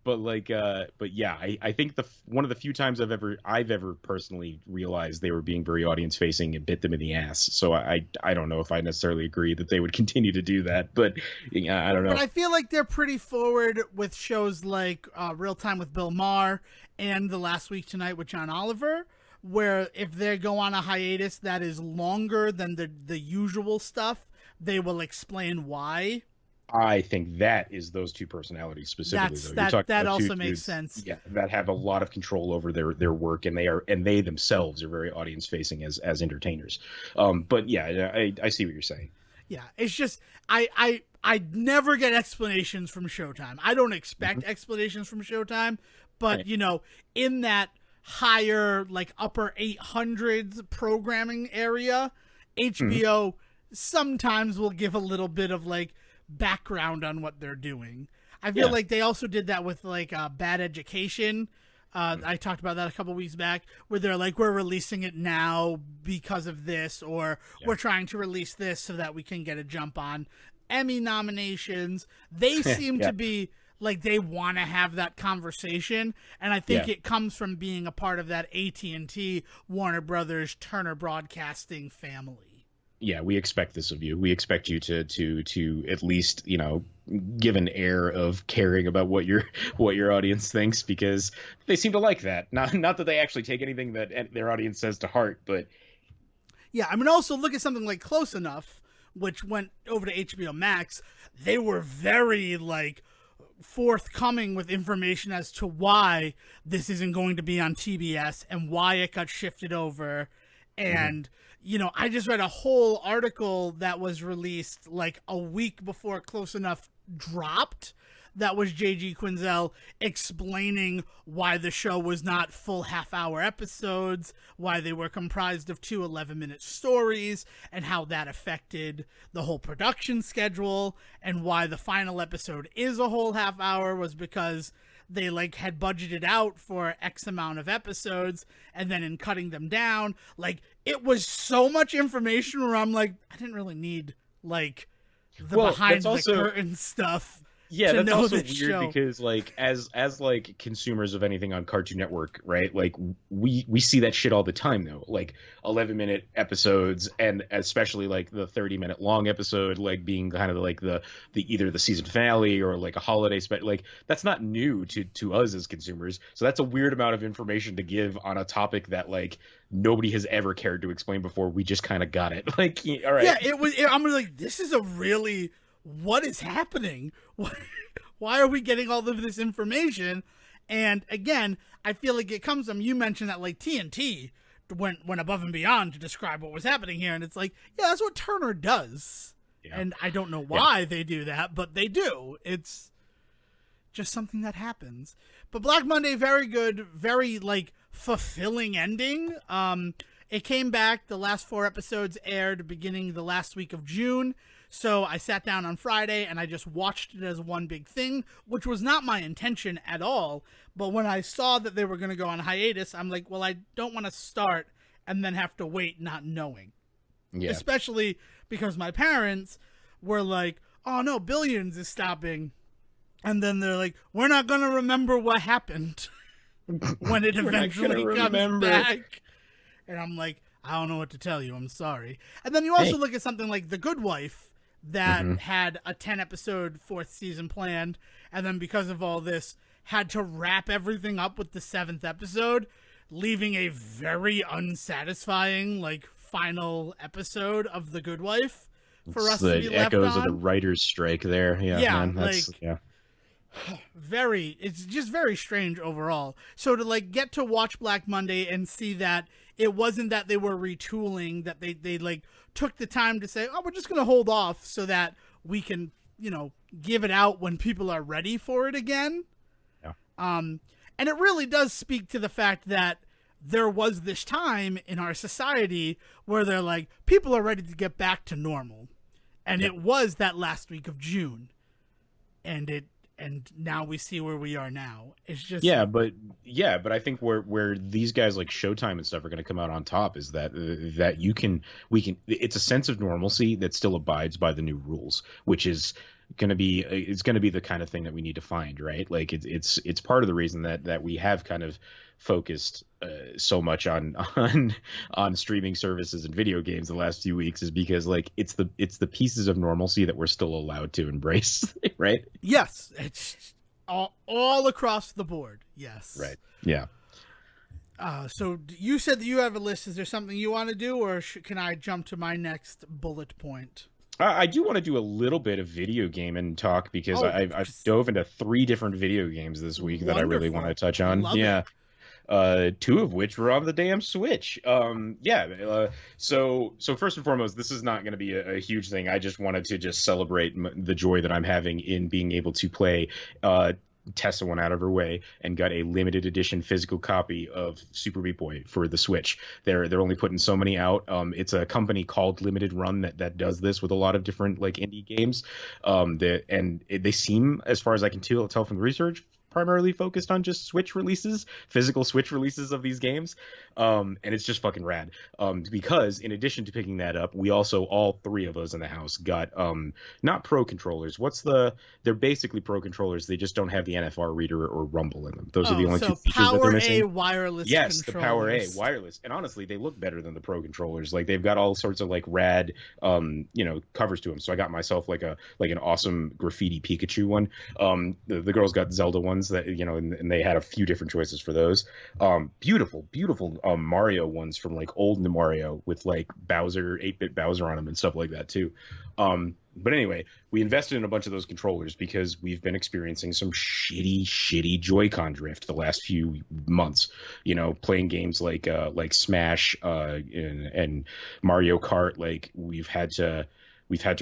But yeah, I think one of the few times I've ever personally realized they were being very audience facing and bit them in the ass. So I don't know if I necessarily agree that they would continue to do that, but I don't know. But I feel like they're pretty forward with shows like Real Time with Bill Maher and The Last Week Tonight with John Oliver, where if they go on a hiatus that is longer than the usual stuff, they will explain why. I think that is those two personalities specifically. That also makes sense. Yeah, that have a lot of control over their work, and they themselves are very audience facing as entertainers. But yeah, I see what you're saying. Yeah, it's just I never get explanations from Showtime. I don't expect explanations from Showtime, but in that higher like upper 800s programming area, HBO sometimes will give a little bit of like background on what they're doing. I feel like they also did that with like Bad Education. I talked about that a couple weeks back, where they're like, we're releasing it now because of this, or we're trying to release this so that we can get a jump on Emmy nominations. They seem to be like they want to have that conversation, and I think it comes from being a part of that AT&T, Warner Brothers, Turner Broadcasting family. Yeah, we expect this of you. We expect you to at least, give an air of caring about what your audience thinks, because they seem to like that. Not that they actually take anything that their audience says to heart, but yeah, also look at something like Close Enough, which went over to HBO Max. They were very like forthcoming with information as to why this isn't going to be on TBS and why it got shifted over. And, you know, I just read a whole article that was released like a week before Close Enough dropped. That was J.G. Quinzel explaining why the show was not full half-hour episodes, why they were comprised of 2 11-minute stories, and how that affected the whole production schedule, and why the final episode is a whole half-hour was because they like had budgeted out for X amount of episodes, and then in cutting them down, like it was so much information where I'm like, I didn't really need like the behind the curtain stuff. Yeah, that's also weird show. Because like as like consumers of anything on Cartoon Network, right? Like we see that shit all the time though. Like 11-minute episodes, and especially like the 30-minute long episode like being kind of like the either the season finale or like a holiday like that's not new to us as consumers. So that's a weird amount of information to give on a topic that like nobody has ever cared to explain before. We just kind of got it. Like all right. Yeah, I'm like, this is a really, what is happening? Why are we getting all of this information? And again, I feel like it comes from, you mentioned that like TNT went above and beyond to describe what was happening here. And it's like, yeah, that's what Turner does. Yeah. And I don't know why they do that, but they do. It's just something that happens. But Black Monday, very good, very like fulfilling ending. It came back. The last 4 episodes aired beginning the last week of June. So I sat down on Friday and I just watched it as one big thing, which was not my intention at all. But when I saw that they were going to go on hiatus, I'm like, well, I don't want to start and then have to wait not knowing. Yeah. Especially because my parents were like, oh no, Billions is stopping. And then they're like, we're not going to remember what happened when it eventually comes back. And I'm like, I don't know what to tell you. I'm sorry. And then you also look at something like The Good Wife that had a 10-episode 4th season planned, and then because of all this, had to wrap everything up with the 7th episode, leaving a very unsatisfying, like, final episode of The Good Wife for us to be left on. The echoes of the writer's strike there. Yeah, man, that's, it's just very strange overall. So to like get to watch Black Monday and see that it wasn't that they were retooling, that they like took the time to say, oh, we're just going to hold off so that we can, you know, give it out when people are ready for it again. Yeah. And it really does speak to the fact that there was this time in our society where they're like, people are ready to get back to normal. And it was that last week of June. And now we see where we are now. It's just but I think where these guys like Showtime and stuff are going to come out on top is that we can it's a sense of normalcy that still abides by the new rules, which is going to be the kind of thing that we need to find, right? Like it's part of the reason that we have kind of focused so much on streaming services and video games the last few weeks is because like it's the pieces of normalcy that we're still allowed to embrace, right? Yes, it's all across the board. Yes, right. Yeah. So you said that you have a list. Is there something you want to do, or can I jump to my next bullet point? I do want to do a little bit of video game and talk because I've dove into 3 different video games this week that I really want to touch on. Love it. 2 of which were on the damn Switch. So first and foremost, this is not going to be a huge thing. I just wanted to just celebrate the joy that I'm having in being able to play Tessa went out of her way and got a limited edition physical copy of Super Meat Boy for the Switch. They're only putting so many out. It's a company called Limited Run that does this with a lot of different like indie games. They seem, as far as I can tell from the research, primarily focused on just physical Switch releases of these games. And it's just fucking rad. Because in addition to picking that up, we also, all 3 of us in the house got, not Pro controllers. They're basically Pro controllers. They just don't have the NFR reader or Rumble in them. Those are the only 2 features that they're missing. Power A wireless Yes, controllers. the Power A wireless. And honestly, they look better than the Pro controllers. Like they've got all sorts of like rad, covers to them. So I got myself like an awesome graffiti Pikachu one. The girls got Zelda ones. ones that, you know, and they had a few different choices for those. Beautiful Mario ones from like old Mario with like Bowser, 8-bit Bowser on them and stuff like that too. But anyway, we invested in a bunch of those controllers because we've been experiencing some shitty Joy-Con drift the last few months. You know, playing games like Smash and Mario Kart. Like we've had to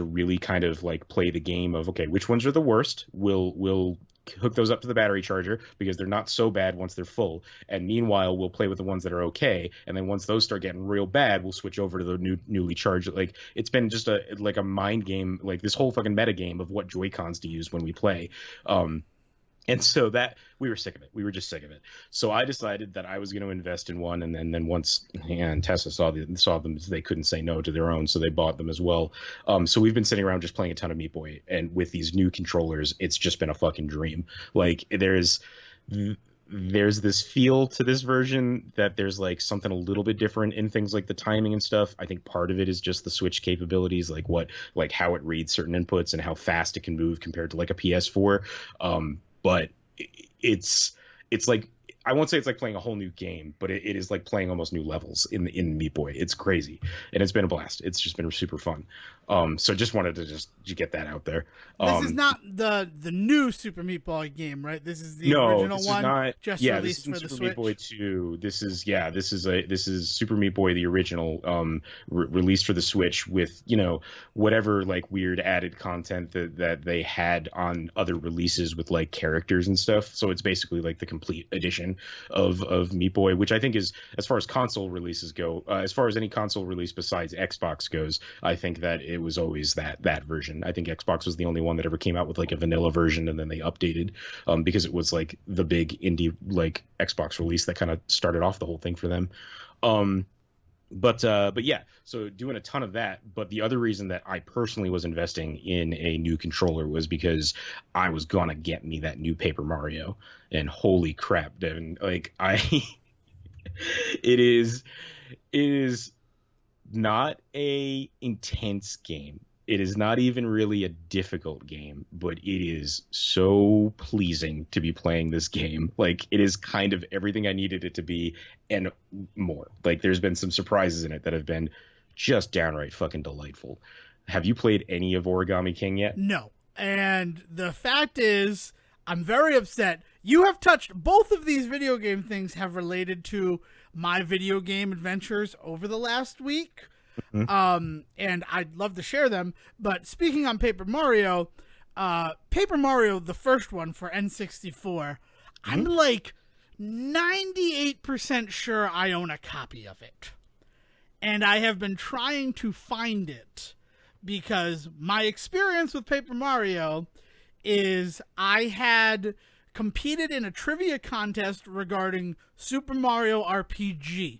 really kind of like play the game of, okay, which ones are the worst? We'll hook those up to the battery charger because they're not so bad once they're full. And meanwhile, we'll play with the ones that are okay. And then once those start getting real bad, we'll switch over to the newly charged. Like it's been just a mind game, like this whole fucking meta game of what Joy-Cons to use when we play. And so that we were sick of it. We were just sick of it. So I decided that I was going to invest in one. And then once Tessa saw them, they couldn't say no to their own. So they bought them as well. So we've been sitting around just playing a ton of Meat Boy. And with these new controllers, it's just been a fucking dream. Like there's this feel to this version that there's like something a little bit different in things like the timing and stuff. I think part of it is just the Switch capabilities, like how it reads certain inputs and how fast it can move compared to like a PS4. But it's like, I won't say it's like playing a whole new game, but it is like playing almost new levels in Meat Boy. It's crazy, and it's been a blast. It's just been super fun. So just wanted to just get that out there. This is not the new Super Meat Boy game, right? This is the original one. Not, just yeah, released this for is the Super Switch. Meat Boy 2. This is Super Meat Boy the original, released for the Switch with, you know, whatever like weird added content that they had on other releases with like characters and stuff. So it's basically like the complete edition of Meat Boy, which I think is, as far as console releases go, as far as any console release besides Xbox goes, I think that it was always that version. I think Xbox was the only one that ever came out with like a vanilla version, and then they updated because it was like the big indie like Xbox release that kind of started off the whole thing for them. But yeah, so doing a ton of that. But the other reason that I personally was investing in a new controller was because I was gonna get me that new Paper Mario, and holy crap, Devin, like it is not a intense game. It is not even really a difficult game, but it is so pleasing to be playing this game. Like, it is kind of everything I needed it to be and more. Like, there's been some surprises in it that have been just downright fucking delightful. Have you played any of Origami King yet? No. And the fact is, I'm very upset. You have touched, both of these video game things have related to my video game adventures over the last week. Mm-hmm. And I'd love to share them. But speaking on Paper Mario, the first one for N64, mm-hmm. I'm like 98% sure I own a copy of it. And I have been trying to find it because my experience with Paper Mario is I had competed in a trivia contest regarding Super Mario RPG.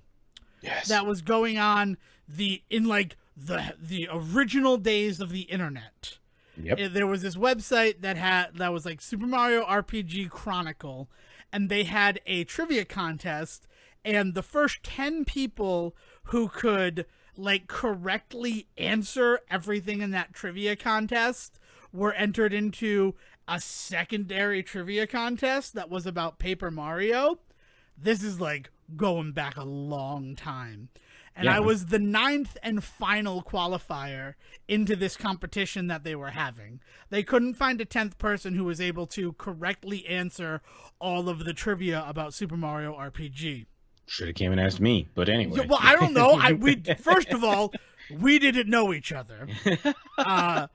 Yes. That was going on in the original days of the internet. Yep. There was this website that was like Super Mario RPG Chronicle, and they had a trivia contest, and the first 10 people who could like correctly answer everything in that trivia contest were entered into a secondary trivia contest that was about Paper Mario. This is like going back a long time. And yeah. I was the 9th and final qualifier into this competition that they were having. They couldn't find a 10th person who was able to correctly answer all of the trivia about Super Mario RPG. Should have came and asked me, but anyway. Yeah, well, I don't know. First of all, we didn't know each other. I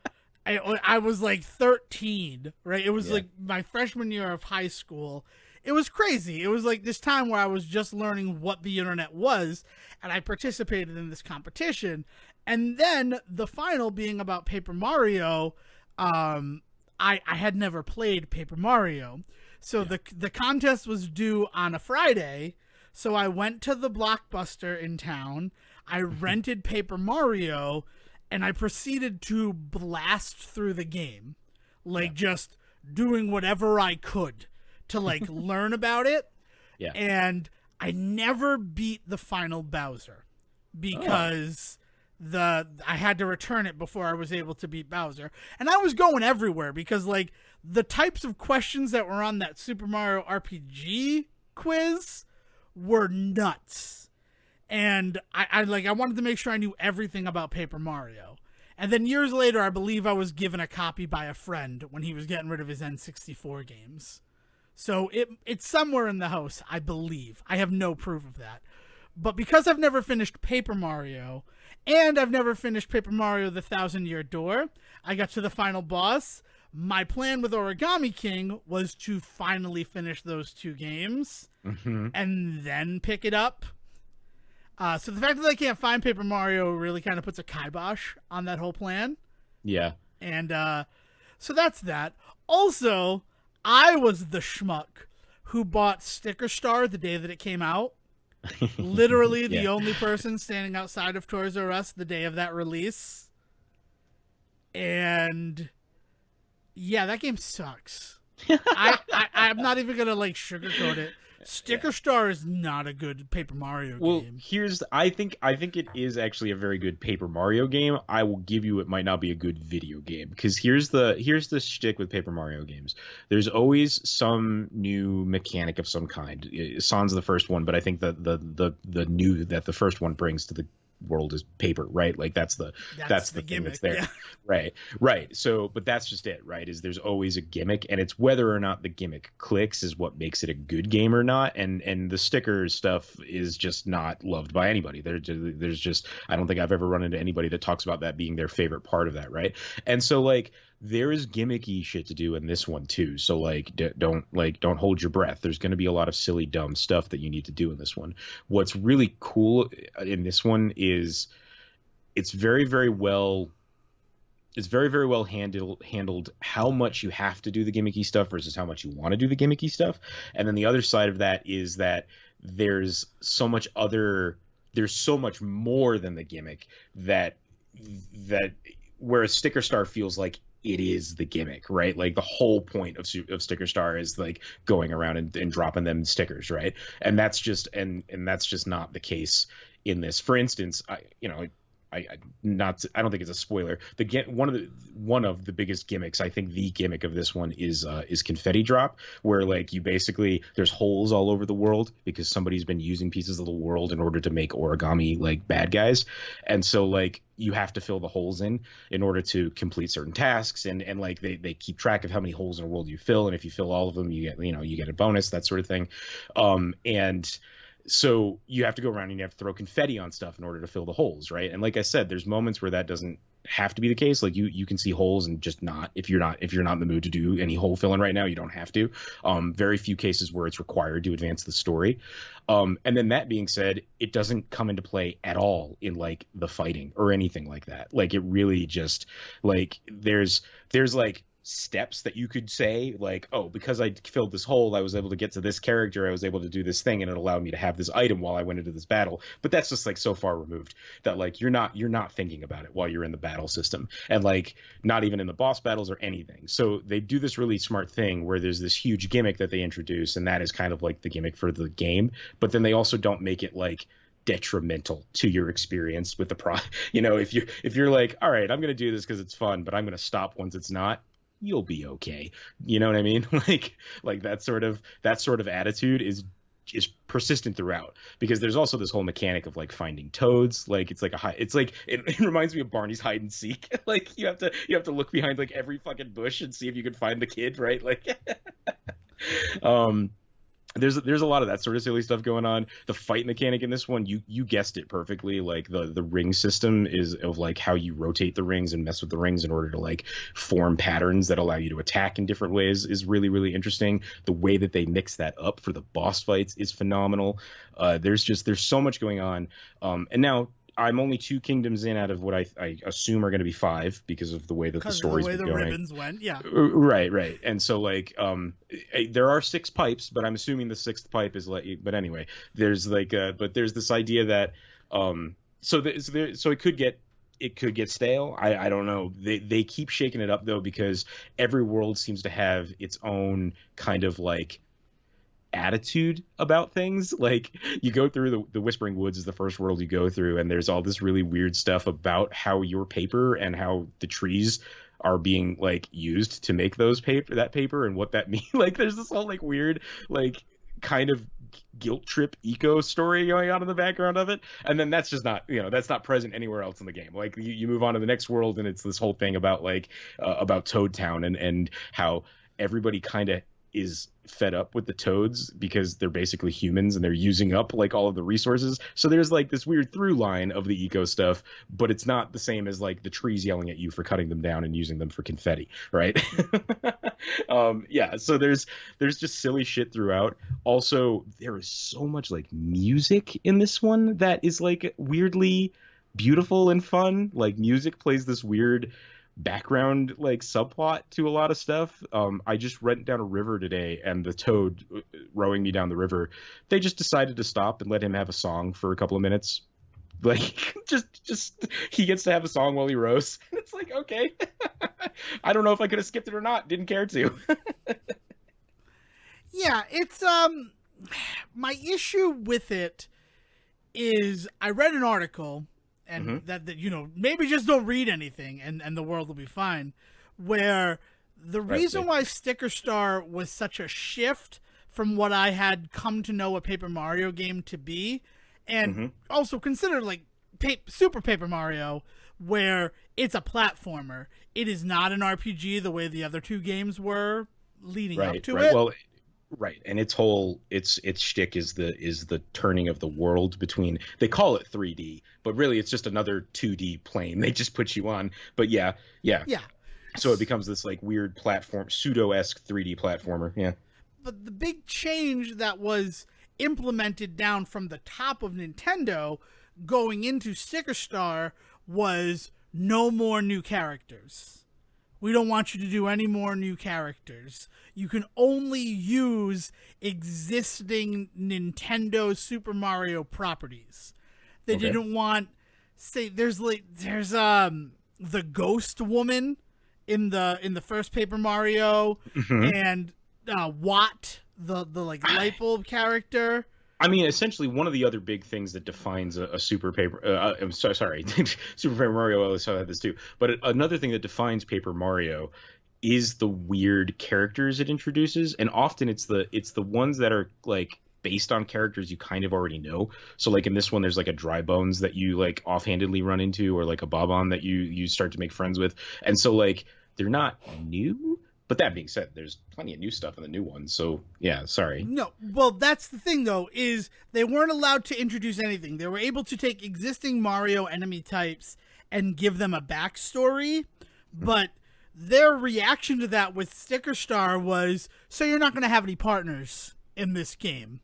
was like 13, right? It was like my freshman year of high school. It was crazy. It was like this time where I was just learning what the internet was, and I participated in this competition. And then the final being about Paper Mario, I had never played Paper Mario. So the contest was due on a Friday, so I went to the Blockbuster in town, I rented Paper Mario, and I proceeded to blast through the game. Just doing whatever I could to like learn about it. Yeah. And I never beat the final Bowser because I had to return it before I was able to beat Bowser. And I was going everywhere because like the types of questions that were on that Super Mario RPG quiz were nuts. And I wanted to make sure I knew everything about Paper Mario. And then years later, I believe I was given a copy by a friend when he was getting rid of his N64 games. So it's somewhere in the house, I believe. I have no proof of that. But because I've never finished Paper Mario, and I've never finished Paper Mario The Thousand Year Door, I got to the final boss. My plan with Origami King was to finally finish those 2 games and then pick it up. So the fact that I can't find Paper Mario really kind of puts a kibosh on that whole plan. Yeah. And so that's that. Also, I was the schmuck who bought Sticker Star the day that it came out. Literally the only person standing outside of Toys R Us the day of that release. And yeah, that game sucks. I'm not even gonna like sugarcoat it. Sticker Star is not a good Paper Mario game. I think it is actually a very good Paper Mario game. I will give you it might not be a good video game because here's the shtick with Paper Mario games. There's always some new mechanic of some kind. Sans the first one, but I think the new that the first one brings to the world is paper, right? Like that's the thing gimmick, that's there. Yeah. Right. So, but that's just it, right? Is there's always a gimmick, and it's whether or not the gimmick clicks is what makes it a good game or not. And the sticker stuff is just not loved by anybody. There's just I don't think I've ever run into anybody that talks about that being their favorite part of that, right? And so like there is gimmicky shit to do in this one too. So like don't hold your breath. There's going to be a lot of silly dumb stuff that you need to do in this one. What's really cool in this one is it's very very well handled how much you have to do the gimmicky stuff versus how much you want to do the gimmicky stuff. And then the other side of that is that there's so much more than the gimmick that where a Sticker Star feels like it is the gimmick, right? Like the whole point of Sticker Star is like going around and dropping them stickers, right? And that's just not the case in this. For instance, I don't think it's a spoiler. One of the biggest gimmicks, I think the gimmick of this one is confetti drop, where like you basically there's holes all over the world because somebody's been using pieces of the world in order to make origami like bad guys, and so like you have to fill the holes in order to complete certain tasks, and like they keep track of how many holes in a world you fill, and if you fill all of them, you get a bonus, that sort of thing, and so you have to go around and you have to throw confetti on stuff in order to fill the holes, right? And like I said, there's moments where that doesn't have to be the case. Like you can see holes and just not if you're not in the mood to do any hole filling right now, you don't have to. Very few cases where it's required to advance the story. And then that being said, it doesn't come into play at all in like the fighting or anything like that. Like it really just like there's like steps that you could say like, oh, because I filled this hole, I was able to get to this character, I was able to do this thing, and it allowed me to have this item while I went into this battle. But that's just like so far removed that like you're not thinking about it while you're in the battle system, and like not even in the boss battles or anything. So they do this really smart thing where there's this huge gimmick that they introduce, and that is kind of like the gimmick for the game, but then they also don't make it like detrimental to your experience with the if you're like, all right, I'm gonna do this because it's fun, but I'm gonna stop once it's not, you'll be okay. You know what I mean? like that sort of attitude is persistent throughout, because there's also this whole mechanic of like finding toads. Like it reminds me of Barney's hide and seek. Like you have to look behind like every fucking bush and see if you can find the kid, right? Like there's a lot of that sort of silly stuff going on. The fight mechanic in this one, you guessed it perfectly. Like the ring system is of like how you rotate the rings and mess with the rings in order to like form patterns that allow you to attack in different ways is really, really interesting. The way that they mix that up for the boss fights is phenomenal. There's so much going on. And now I'm only 2 kingdoms in out of what I assume are going to be 5 because of the way that the story's been going. Ribbons went, yeah. Right. And so like there are 6 pipes, but I'm assuming the 6th pipe is like. But anyway, there's like but there's this idea that so it could get stale. I don't know. They keep shaking it up though, because every world seems to have its own kind of like attitude about things. Like you go through the Whispering Woods is the first world you go through, and there's all this really weird stuff about how your paper and how the trees are being like used to make that paper and what that means. Like there's this whole like weird like kind of guilt trip eco story going on in the background of it, and then that's just not, that's not present anywhere else in the game. Like you move on to the next world and it's this whole thing about like about Toad Town and how everybody kind of is fed up with the toads because they're basically humans and they're using up like all of the resources. So there's like this weird through line of the eco stuff, but it's not the same as like the trees yelling at you for cutting them down and using them for confetti, right? Yeah, so there's just silly shit throughout. Also, there is so much like music in this one that is like weirdly beautiful and fun. Like music plays this weird background like subplot to a lot of stuff. I just went down a river today, and the toad rowing me down the river, they just decided to stop and let him have a song for a couple of minutes. Like just he gets to have a song while he rows. It's like, okay. I don't know if I could have skipped it or not. Didn't care to. Yeah, it's my issue with it is I read an article, and that maybe just don't read anything and the world will be fine, where the reason why Sticker Star was such a shift from what I had come to know a Paper Mario game to be, and also consider like Super Paper Mario, where it's a platformer. It is not an RPG the way the other two games were leading up to it. Well, right, and its shtick is the turning of the world between. They call it 3D, but really it's just another 2D plane. They just put you on. But yeah. So it becomes this like weird platform, pseudo-esque 3D platformer. Yeah. But the big change that was implemented down from the top of Nintendo going into Sticker Star was no more new characters. We don't want you to do any more new characters. You can only use existing Nintendo Super Mario properties. They didn't want, say, there's the Ghost Woman in the first Paper Mario, and Watt, the like light bulb character. I mean, essentially, one of the other big things that defines a Super Paper, I'm sorry, Super Paper Mario, I also had this too, but another thing that defines Paper Mario is the weird characters it introduces, and often it's the ones that are like based on characters you kind of already know. So like in this one, there's like a Dry Bones that you like offhandedly run into, or like a Bob-on that you start to make friends with, and so like they're not new. But that being said, there's plenty of new stuff in the new one. So, yeah, sorry. No, well, that's the thing, though, is they weren't allowed to introduce anything. They were able to take existing Mario enemy types and give them a backstory. But their reaction to that with Sticker Star was, so you're not going to have any partners in this game.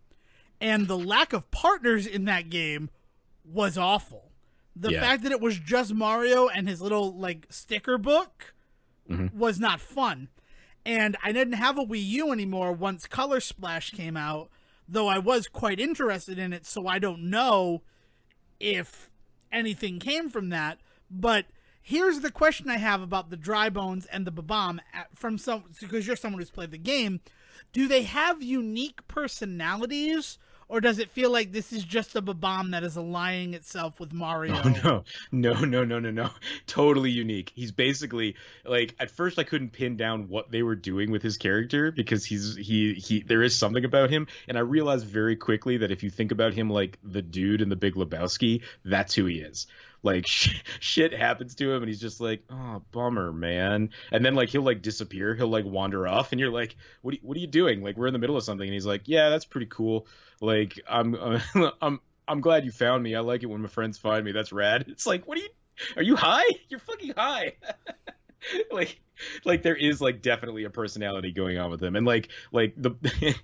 And the lack of partners in that game was awful. The fact that it was just Mario and his little, like, sticker book was not fun. And I didn't have a Wii U anymore once Color Splash came out, though I was quite interested in it, so I don't know if anything came from that. But here's the question I have about the Dry Bones and the Bob-omb because you're someone who's played the game. Do they have unique personalities, or does it feel like this is just a Bob-omb that is aligning itself with Mario? Oh, no. Totally unique. He's basically like, at first I couldn't pin down what they were doing with his character because he there is something about him, and I realized very quickly that if you think about him like the dude in The Big Lebowski, that's who he is. Like shit happens to him and he's just like, oh, bummer, man. And then like he'll like disappear, he'll like wander off, and you're like, what are you doing? Like, we're in the middle of something, and he's like, yeah, that's pretty cool. Like, I'm glad you found me. I like it when my friends find me. That's rad. It's like, are you high? You're fucking high. like there is like definitely a personality going on with him, and like the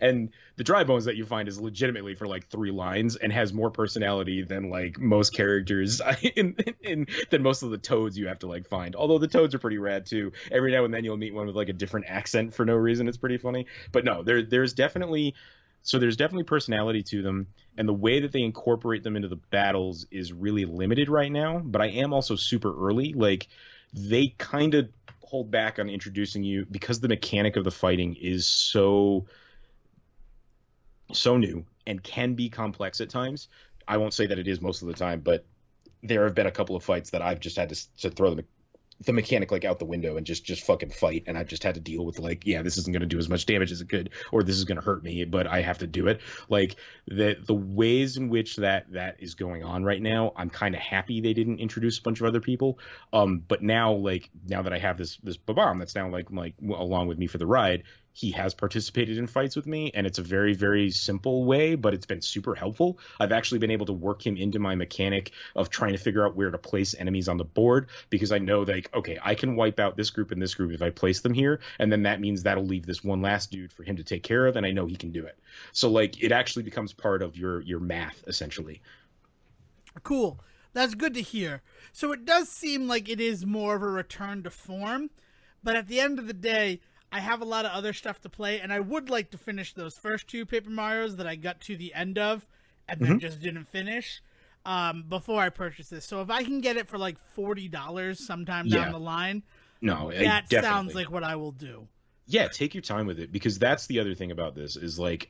and the Dry Bones that you find is legitimately for like 3 lines and has more personality than like most characters than most of the Toads you have to like find. Although the Toads are pretty rad too. Every now and then you'll meet one with like a different accent for no reason. It's pretty funny. But no, there's definitely personality to them, and the way that they incorporate them into the battles is really limited right now. But I am also super early. Like, they kind of hold back on introducing you because the mechanic of the fighting is so so new and can be complex at times. I won't say that it is most of the time, but there have been a couple of fights that I've just had to throw the mechanic like out the window and just fucking fight, and I've just had to deal with like, yeah, this isn't going to do as much damage as it could, or this is going to hurt me, but I have to do it. Like the ways in which that is going on right now, I'm kind of happy they didn't introduce a bunch of other people. But now that I have this Babam that's now like along with me for the ride, he has participated in fights with me, and it's a very, very simple way, but it's been super helpful. I've actually been able to work him into my mechanic of trying to figure out where to place enemies on the board, because I know that, okay, I can wipe out this group and this group if I place them here, and then that means that'll leave this one last dude for him to take care of, and I know he can do it. So like it actually becomes part of your math, essentially. Cool. That's good to hear. So it does seem like it is more of a return to form, but at the end of the day, I have a lot of other stuff to play, and I would like to finish those first two Paper Marios that I got to the end of and then just didn't finish before I purchase this. So if I can get it for like $40 sometime down the line, no, that definitely sounds like what I will do. Yeah, take your time with it, because that's the other thing about this is like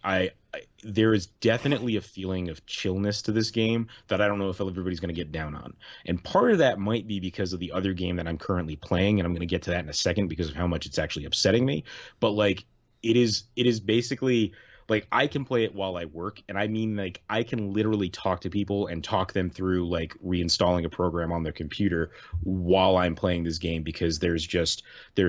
there is definitely a feeling of chillness to this game that I don't know if everybody's going to get down on. And part of that might be because of the other game that I'm currently playing, and I'm going to get to that in a second because of how much it's actually upsetting me. But like it is basically like I can play it while I work, and I mean like I can literally talk to people and talk them through like reinstalling a program on their computer while I'm playing this game, because there's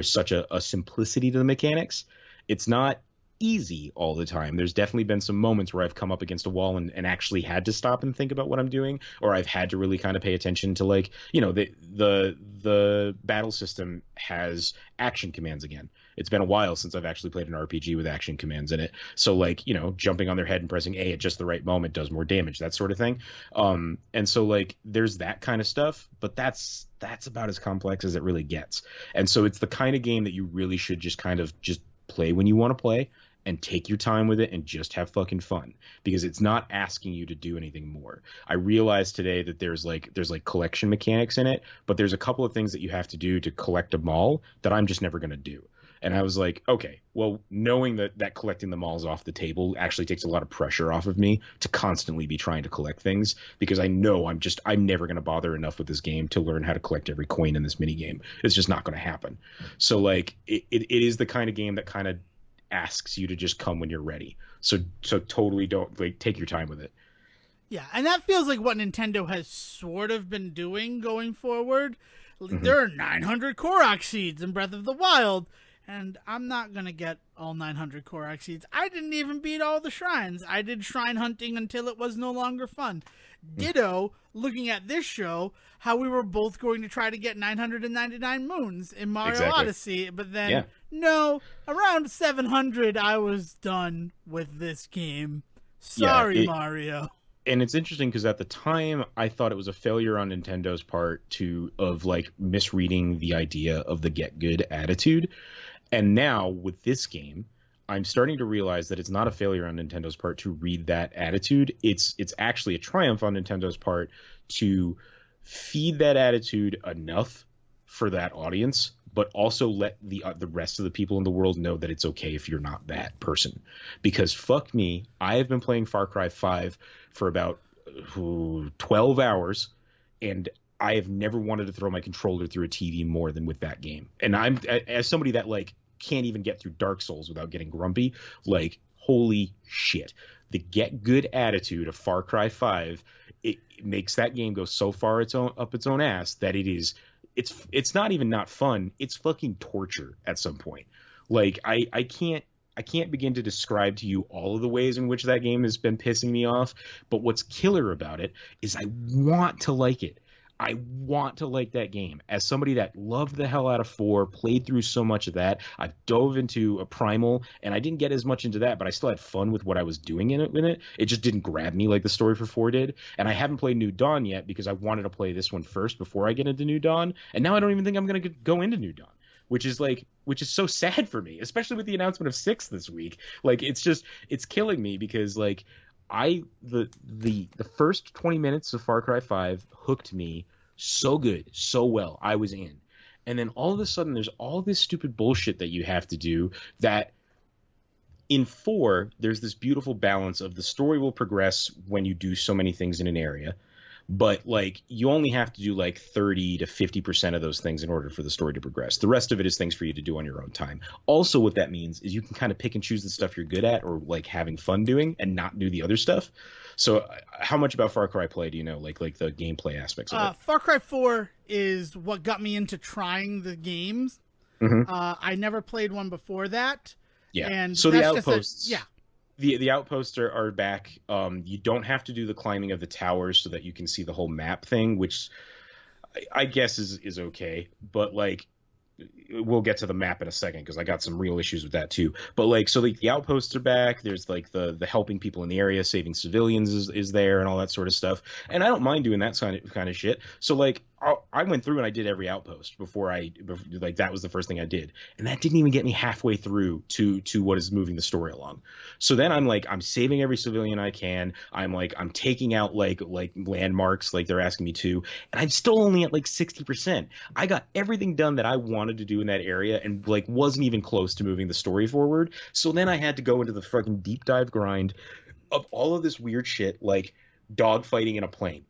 such a simplicity to the mechanics. It's not easy all the time. There's definitely been some moments where I've come up against a wall and actually had to stop and think about what I'm doing, or I've had to really kind of pay attention to like, you know, the battle system has action commands again. It's been a while since I've actually played an RPG with action commands in it. So like, you know, jumping on their head and pressing A at just the right moment does more damage, that sort of thing. And so like there's that kind of stuff, but that's about as complex as it really gets. And so it's the kind of game that you really should just kind of just play when you want to play and take your time with it and just have fucking fun, because it's not asking you to do anything more. I realized today that there's like collection mechanics in it, but there's a couple of things that you have to do to collect them all that I'm just never going to do. And I was like, okay, well, knowing that collecting them all is off the table actually takes a lot of pressure off of me to constantly be trying to collect things, because I know I'm never going to bother enough with this game to learn how to collect every coin in this mini game. It's just not going to happen. So like it is the kind of game that kind of asks you to just come when you're ready. So totally don't like take your time with it. Yeah, and that feels like what Nintendo has sort of been doing going forward. There are 900 Korok seeds in Breath of the Wild, and I'm not going to get all 900 Korok seeds. I didn't even beat all the shrines. I did shrine hunting until it was no longer fun. Ditto, looking at this show, how we were both going to try to get 999 moons in Mario Odyssey, but then, no, around 700, I was done with this game. Sorry, Mario. And it's interesting because at the time I thought it was a failure on Nintendo's part of like misreading the idea of the get good attitude. And now with this game, I'm starting to realize that it's not a failure on Nintendo's part to read that attitude. It's actually a triumph on Nintendo's part to feed that attitude enough for that audience, but also let the rest of the people in the world know that it's okay if you're not that person. Because fuck me, I have been playing Far Cry 5 for about 12 hours, and I have never wanted to throw my controller through a TV more than with that game. And I'm, as somebody that like can't even get through Dark Souls without getting grumpy, like holy shit, the get good attitude of Far Cry 5, it makes that game go so far up its own ass that it's not even not fun, it's fucking torture at some point. Like I can't begin to describe to you all of the ways in which that game has been pissing me off, but what's killer about it is I want to like it. I want to like that game. As somebody that loved the hell out of 4, played through so much of that, I dove into a Primal, and I didn't get as much into that, but I still had fun with what I was doing in it. It just didn't grab me like the story for 4 did. And I haven't played New Dawn yet because I wanted to play this one first before I get into New Dawn, and now I don't even think I'm going to go into New Dawn. Which is so sad for me, especially with the announcement of 6 this week. Like, it's killing me because like the first 20 minutes of Far Cry 5 hooked me so good, so well. I was in. And then all of a sudden there's all this stupid bullshit that you have to do that In 4, there's this beautiful balance of the story will progress when you do so many things in an area, but like you only have to do like 30 to 50% of those things in order for the story to progress. The rest of it is things for you to do on your own time. Also, what that means is you can kind of pick and choose the stuff you're good at or like having fun doing and not do the other stuff. So how much about Far Cry play do you know, like the gameplay aspects of it? Far Cry 4 is what got me into trying the games. Hmm. I never played one before that, Yeah. and So the that's just outposts, yeah. the outposts are back. You don't have to do the climbing of the towers so that you can see the whole map thing, which I guess is okay. But like we'll get to the map in a second because I got some real issues with that too. But like, so the outposts are back. There's like the helping people in the area, saving civilians is there, and all that sort of stuff. And I don't mind doing that kind of shit. So like, I went through and I did every outpost like that was the first thing I did, and that didn't even get me halfway through to what is moving the story along. So then I'm like, I'm saving every civilian I can. I'm taking out like landmarks like they're asking me to, and I'm still only at like 60%. I got everything done that I wanted to do in that area and like wasn't even close to moving the story forward. So then I had to go into the fucking deep dive grind of all of this weird shit like dogfighting in a plane.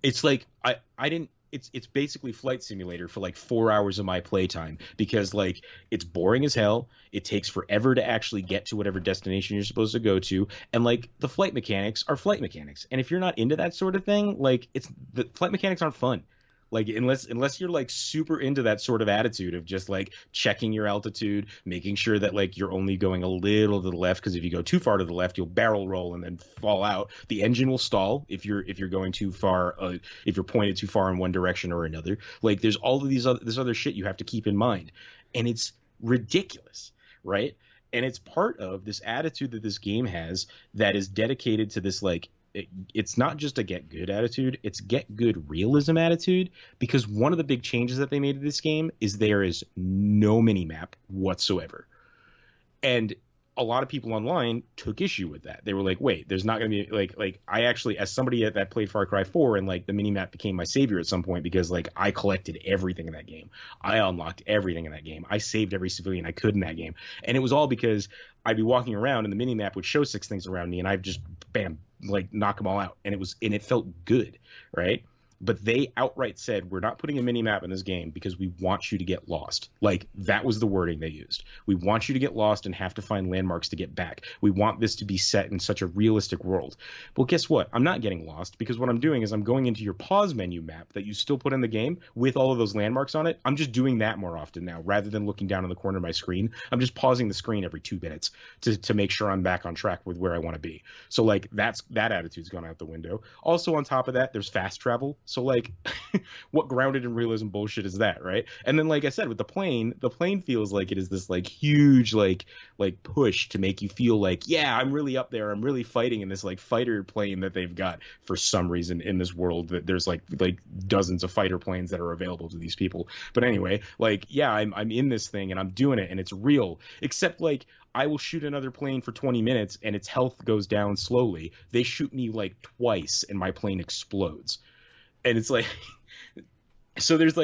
It's like I didn't it's basically flight simulator for like 4 hours of my playtime because like it's boring as hell. It takes forever to actually get to whatever destination you're supposed to go to, and like the flight mechanics are flight mechanics. And if you're not into that sort of thing, like it's the flight mechanics aren't fun. Like unless you're like super into that sort of attitude of just like checking your altitude, making sure that like you're only going a little to the left, because if you go too far to the left, you'll barrel roll and then fall out. The engine will stall if you're going too far, if you're pointed too far in one direction or another. Like there's all of this other shit you have to keep in mind, and it's ridiculous, right? And it's part of this attitude that this game has that is dedicated to this like it's not just a get good attitude, it's get good realism attitude, because one of the big changes that they made to this game is there is no mini map whatsoever. And a lot of people online took issue with that. They were like, wait, there's not going to be like I actually, as somebody that played Far Cry 4, and like the mini map became my savior at some point because like I collected everything in that game. I unlocked everything in that game. I saved every civilian I could in that game. And it was all because I'd be walking around and the mini map would show 6 things around me and I'd just bam, like knock them all out. And it felt good, right? But they outright said, we're not putting a mini map in this game because we want you to get lost. Like that was the wording they used. We want you to get lost and have to find landmarks to get back. We want this to be set in such a realistic world. Well, guess what? I'm not getting lost because what I'm doing is I'm going into your pause menu map that you still put in the game with all of those landmarks on it. I'm just doing that more often now rather than looking down in the corner of my screen. I'm just pausing the screen every 2 minutes to make sure I'm back on track with where I want to be. So like that attitude's gone out the window. Also on top of that, there's fast travel. So like what grounded in realism bullshit is that, right? And then like I said with the plane feels like it is this like huge like push to make you feel like, yeah, I'm really up there, I'm really fighting in this like fighter plane that they've got for some reason in this world, that there's like dozens of fighter planes that are available to these people. But anyway, like yeah, I'm in this thing and I'm doing it and it's real, except like I will shoot another plane for 20 minutes and its health goes down slowly. They shoot me like twice and my plane explodes. And it's like so there's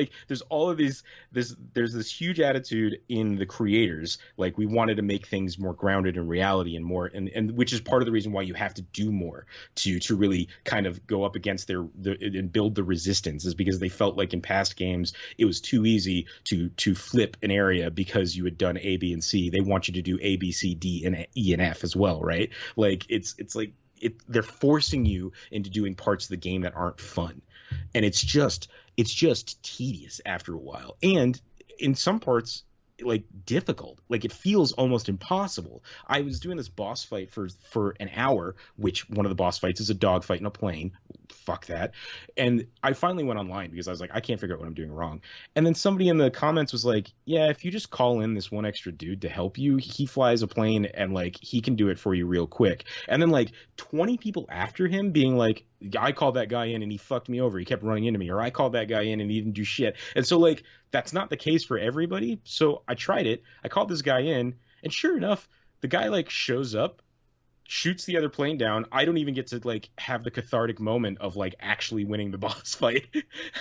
all of these there's this huge attitude in the creators, like we wanted to make things more grounded in reality and more and which is part of the reason why you have to do more to really kind of go up against and build the resistance, is because they felt like in past games it was too easy to flip an area because you had done A, B, and C. They want you to do A, B, C, D, and E and F as well, right? Like it's like they're forcing you into doing parts of the game that aren't fun, and it's just tedious after a while, and in some parts like difficult. Like it feels almost impossible. I was doing this boss fight for an hour, which one of the boss fights is a dog fight in a plane. Fuck that. And I finally went online because I was like, I can't figure out what I'm doing wrong. And then somebody in the comments was like, yeah, if you just call in this one extra dude to help you, he flies a plane and like he can do it for you real quick. And then like 20 people after him being like, I called that guy in and he fucked me over, he kept running into me, or I called that guy in and he didn't do shit. And so like that's not the case for everybody. So I tried it. I called this guy in, and sure enough, the guy like shows up shoots the other plane down. I don't even get to like have the cathartic moment of like actually winning the boss fight.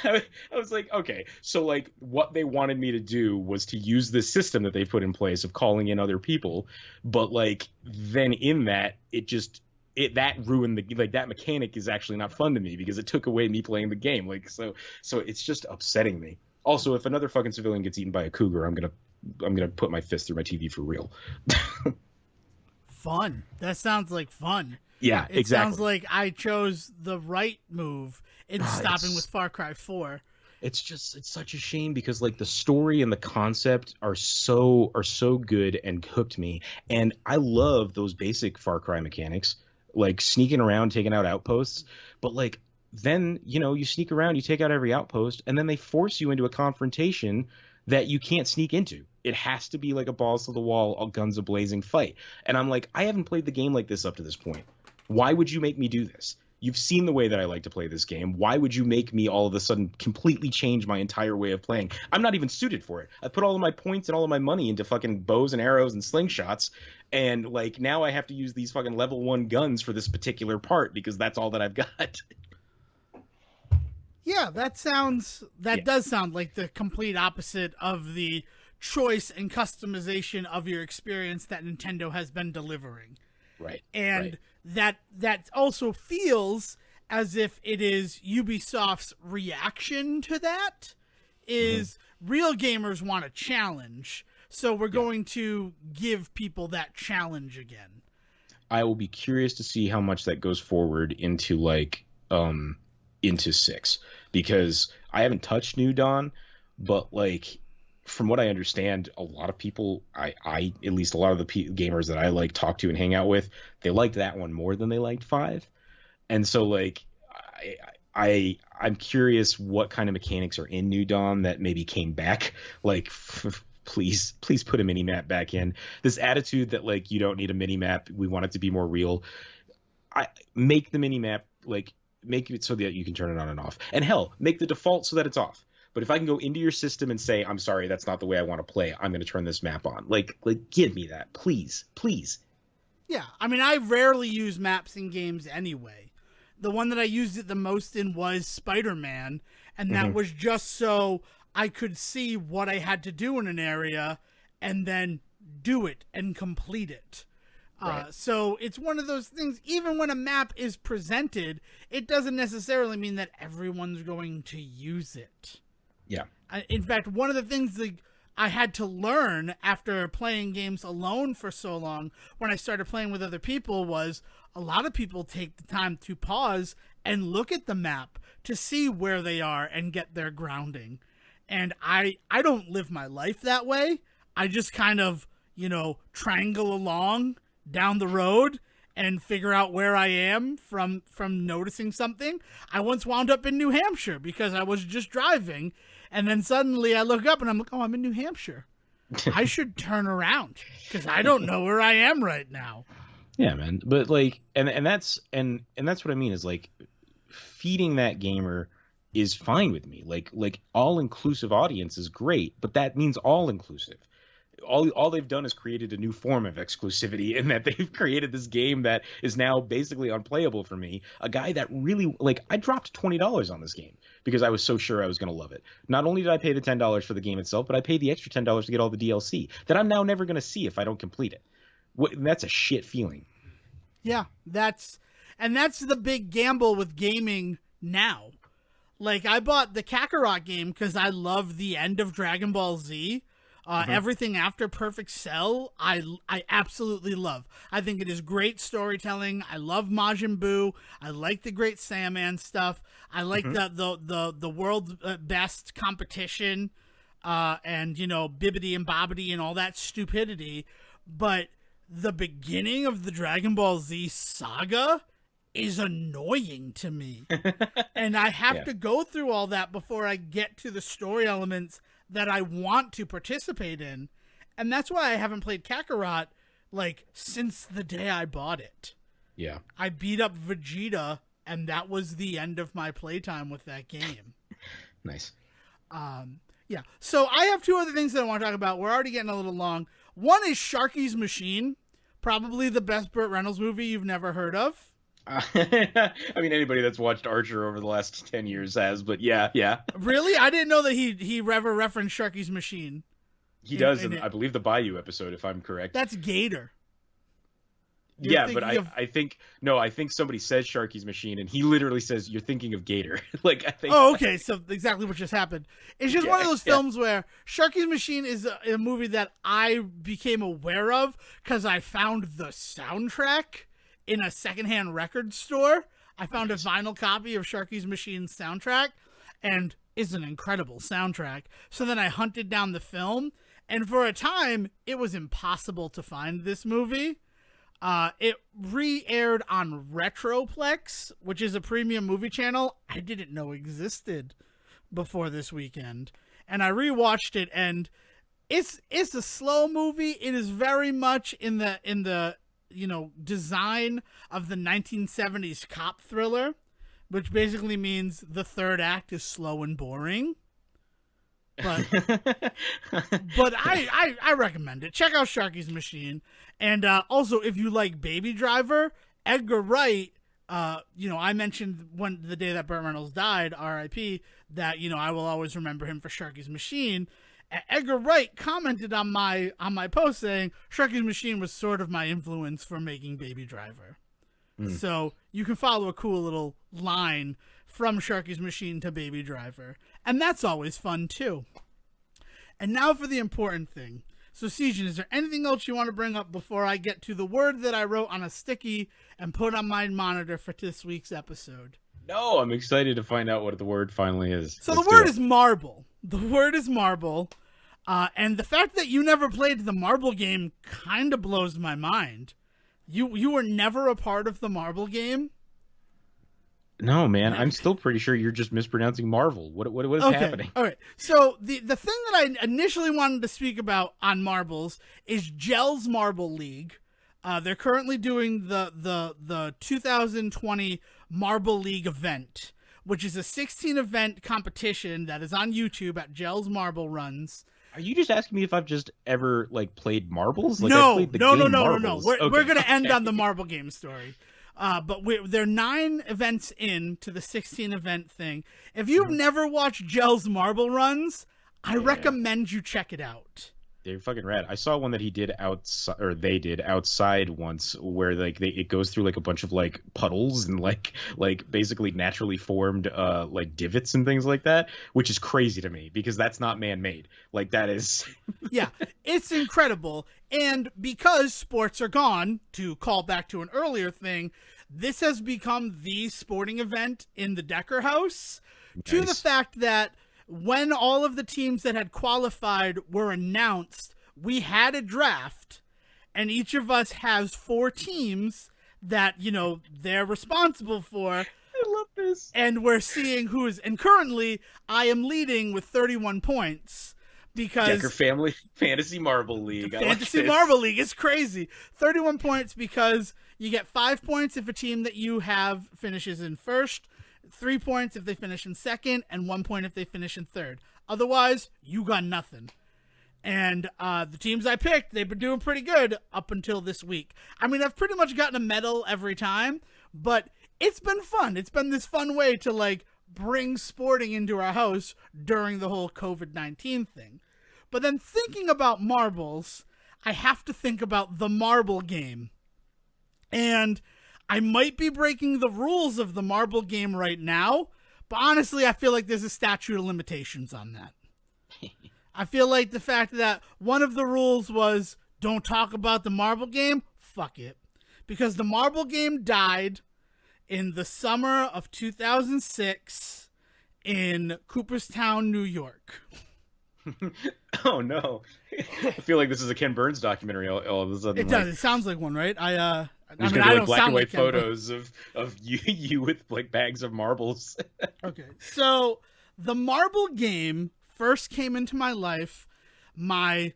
I was like, okay, so like what they wanted me to do was to use this system that they put in place of calling in other people, but like then in that that ruined the like that mechanic is actually not fun to me because it took away me playing the game. Like so it's just upsetting me. Also, if another fucking civilian gets eaten by a cougar, I'm gonna put my fist through my TV for real. Fun. That sounds like fun. Yeah, it exactly. sounds like I chose the right move in stopping with Far Cry 4. It's such a shame because like the story and the concept are so good and hooked me, and I love those basic Far Cry mechanics, like sneaking around, taking out outposts, but like then you sneak around, you take out every outpost, and then they force you into a confrontation that you can't sneak into. It has to be like a balls to the wall, all guns a blazing fight. And I'm like, I haven't played the game like this up to this point. Why would you make me do this? You've seen the way that I like to play this game. Why would you make me all of a sudden completely change my entire way of playing? I'm not even suited for it. I put all of my points and all of my money into fucking bows and arrows and slingshots, and like now I have to use these fucking level 1 guns for this particular part because that's all that I've got. Yeah, that does sound like the complete opposite of the choice and customization of your experience that Nintendo has been delivering. Right. And that also feels as if it is Ubisoft's reaction to that is real gamers want a challenge. So we're going to give people that challenge again. I will be curious to see how much that goes forward into like into 6, because I haven't touched New Dawn, but like from what I understand, a lot of people, I at least a lot of the gamers that I like talk to and hang out with, they liked that one more than they liked 5, and so like I'm curious what kind of mechanics are in New Dawn that maybe came back. Like, please put a mini map back in. This attitude that like you don't need a mini map, we want it to be more real. I make the mini map like. Make it so that you can turn it on and off. And hell, make the default so that it's off. But if I can go into your system and say, I'm sorry, that's not the way I want to play, I'm going to turn this map on. Like give me that. Please. Yeah, I mean, I rarely use maps in games anyway. The one that I used it the most in was Spider-Man, and that was just so I could see what I had to do in an area and then do it and complete it. Right. So it's one of those things, even when a map is presented, it doesn't necessarily mean that everyone's going to use it. Yeah. In fact, one of the things that I had to learn after playing games alone for so long, when I started playing with other people, was a lot of people take the time to pause and look at the map to see where they are and get their grounding. And I don't live my life that way. I just kind of, triangle along down the road and figure out where I am from noticing something. I once wound up in New Hampshire because I was just driving, and then suddenly I look up and I'm like, oh, I'm in New Hampshire. I should turn around because I don't know where I am right now. Yeah, man. But like, and that's what I mean is like feeding that gamer is fine with me. Like all inclusive audience is great, but that means all inclusive. All they've done is created a new form of exclusivity in that they've created this game that is now basically unplayable for me. A guy that really like I dropped $20 on this game because I was so sure I was going to love it. Not only did I pay the $10 for the game itself, but I paid the extra $10 to get all the DLC that I'm now never going to see if I don't complete it. That's a shit feeling. Yeah, that's the big gamble with gaming now. Like I bought the Kakarot game because I love the end of Dragon Ball Z. Everything after Perfect Cell, I absolutely love. I think it is great storytelling. I love Majin Buu. I like the Great Saiyaman stuff. I like the world's best competition, and Bibbidi and Bobbidi and all that stupidity. But the beginning of the Dragon Ball Z saga is annoying to me, and I have to go through all that before I get to the story elements that I want to participate in. And that's why I haven't played Kakarot like since the day I bought it. Yeah. I beat up Vegeta and that was the end of my playtime with that game. Nice. Yeah. So I have two other things that I want to talk about. We're already getting a little long. One is Sharky's Machine, Probably the best Burt Reynolds movie you've never heard of. I mean, anybody that's watched Archer over the last 10 years has, but yeah. Really? I didn't know that he ever referenced Sharky's Machine. He does, in in, it. I believe, the Bayou episode, if I'm correct. That's Gator. Yeah, but I think somebody says Sharky's Machine, and he literally says, "You're thinking of Gator." Like, I think. Oh, okay. So exactly what just happened. It's just one of those films where Sharky's Machine is a movie that I became aware of because I found the soundtrack in a secondhand record store. I found a vinyl copy of Sharky's Machine's soundtrack, and it's an incredible soundtrack. So then I hunted down the film, and for a time, it was impossible to find this movie. It re-aired on Retroplex, which is a premium movie channel I didn't know existed before this weekend. And I rewatched it, and it's a slow movie. It is very much in the design of the 1970s cop thriller, which basically means the third act is slow and boring. But I recommend it. Check out Sharky's Machine. And also, if you like Baby Driver, Edgar Wright, I mentioned the day that Burt Reynolds died, R.I.P., that, I will always remember him for Sharky's Machine. Edgar Wright commented on my post saying Sharky's Machine was sort of my influence for making Baby Driver. So you can follow a cool little line from Sharky's Machine to Baby Driver. And that's always fun, too. And now for the important thing. So, Sejohn, is there anything else you want to bring up before I get to the word that I wrote on a sticky and put on my monitor for this week's episode? No, I'm excited to find out what the word finally is. So the word is marble. The word is marble. And the fact that you never played the marble game kind of blows my mind. You were never a part of the marble game? No, man. I'm still pretty sure you're just mispronouncing Marvel. What is happening? All right. So the thing that I initially wanted to speak about on marbles is Gels Marble League. They're currently doing the 2020 Marble League event, which is a 16-event competition that is on YouTube at Gels Marble Runs. Are you just asking me if I've just ever played marbles? No. I played the game No. We're going to end okay. on the marble game story. But they're 9 events in to the 16-event thing. If you've never watched Gels Marble Runs, I recommend you check it out. They're fucking rad. I saw one that he did outside, or they did outside once, where it goes through a bunch of puddles and basically naturally formed divots and things like that, which is crazy to me because that's not man-made. That is. Yeah, it's incredible. And because sports are gone, to call back to an earlier thing, this has become the sporting event in the Decker house. Nice. To the fact that when all of the teams that had qualified were announced, we had a draft, and each of us has 4 teams that, they're responsible for. I love this. And we're seeing who is, and currently I am leading with 31 points. Because Decker Family Fantasy Marble League. Fantasy Marble League is crazy. 31 points because you get 5 points if a team that you have finishes in first, 3 points if they finish in second, and 1 point if they finish in third. Otherwise, you got nothing. And the teams I picked, they've been doing pretty good up until this week. I mean, I've pretty much gotten a medal every time, but it's been fun. It's been this fun way to, bring sporting into our house during the whole COVID-19 thing. But then thinking about marbles, I have to think about the marble game. And I might be breaking the rules of the marble game right now, but honestly, I feel like there's a statute of limitations on that. I feel like the fact that one of the rules was don't talk about the marble game, fuck it. Because the marble game died in the summer of 2006 in Cooperstown, New York. Oh no! I feel like this is a Ken Burns documentary. All of a sudden, it does. It sounds like one, right? I don't black and white photos of you with bags of marbles. Okay, so the marble game first came into my life. It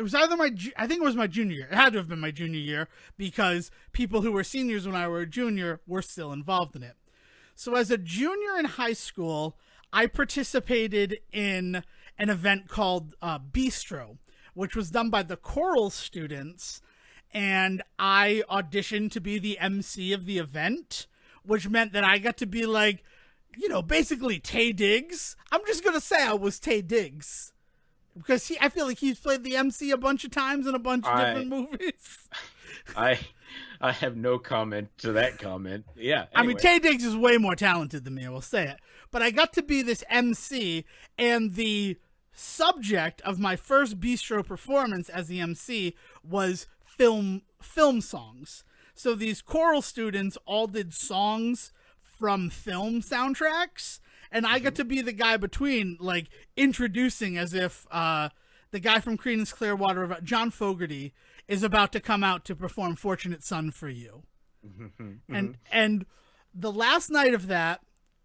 was either I think it was my junior year. It had to have been my junior year because people who were seniors when I were a junior were still involved in it. So as a junior in high school, I participated in an event called Bistro, which was done by the choral students, and I auditioned to be the MC of the event, which meant that I got to be like, basically Taye Diggs. I'm just gonna say I was Taye Diggs because I feel like he's played the MC a bunch of times in a bunch of different movies. I have no comment to that comment. Yeah. Anyway. I mean, Taye Diggs is way more talented than me, I will say it. But I got to be this MC, and the subject of my first bistro performance as the MC was film songs. So these choral students all did songs from film soundtracks, and I got to be the guy between, like, introducing as if the guy from Creedence Clearwater, John Fogerty, is about to come out to perform Fortunate Son for You. And the last night of that,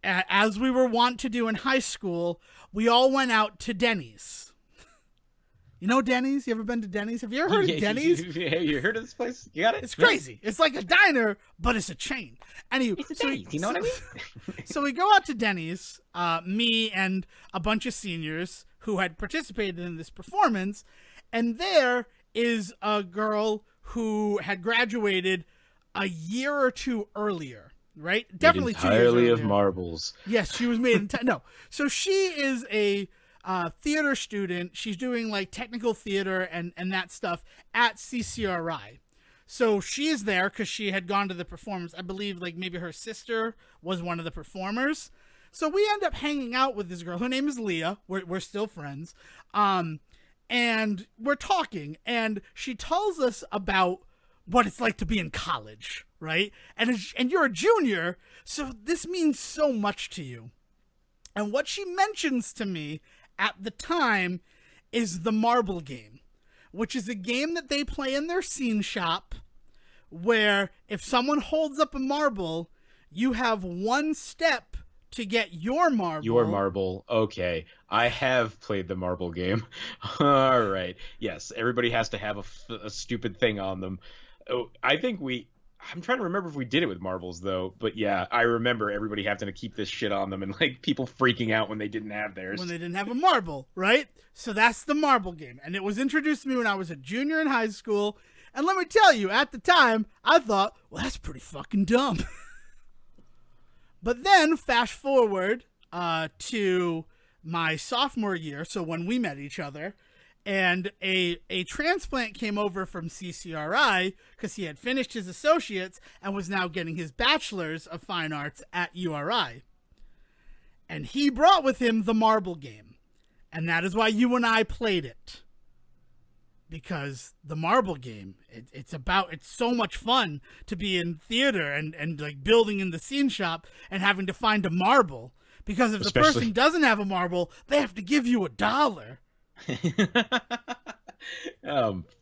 as we were wont to do in high school, we all went out to Denny's. You know Denny's? You ever been to Denny's? Have you ever heard of Denny's? You heard of this place? You got it? It's crazy. It's like a diner, but it's a chain. Anyway, it's a Denny's. You know what I mean? So we go out to Denny's, me and a bunch of seniors who had participated in this performance, and there is a girl who had graduated a year or two earlier, right? Definitely 2 years earlier. Entirely of marbles. Yes, she was made no. So she is a theater student. She's doing like technical theater and that stuff at CCRI. So she is there because she had gone to the performance. I believe like maybe her sister was one of the performers. So we end up hanging out with this girl. Her name is Leah. We're still friends. And we're talking, and she tells us about what it's like to be in college, right? And you're a junior, so this means so much to you. And what she mentions to me at the time is the marble game, which is a game that they play in their scene shop, where if someone holds up a marble, you have one step to get your marble. Your marble. Okay. I have played the marble game. All right. Yes. Everybody has to have a stupid thing on them. Oh, I'm trying to remember if we did it with marbles though, but yeah, I remember everybody having to keep this shit on them and like people freaking out when they didn't have theirs. When they didn't have a marble, right? So that's the marble game. And it was introduced to me when I was a junior in high school. And let me tell you, at the time, I thought, well, that's pretty fucking dumb. But then, fast forward to my sophomore year, so when we met each other, and a transplant came over from CCRI because he had finished his associates and was now getting his bachelor's of fine arts at URI. And he brought with him the marble game. And that is why you and I played it. Because the marble game, it's so much fun to be in theater and like building in the scene shop and having to find a marble. Because if the person doesn't have a marble, they have to give you $1.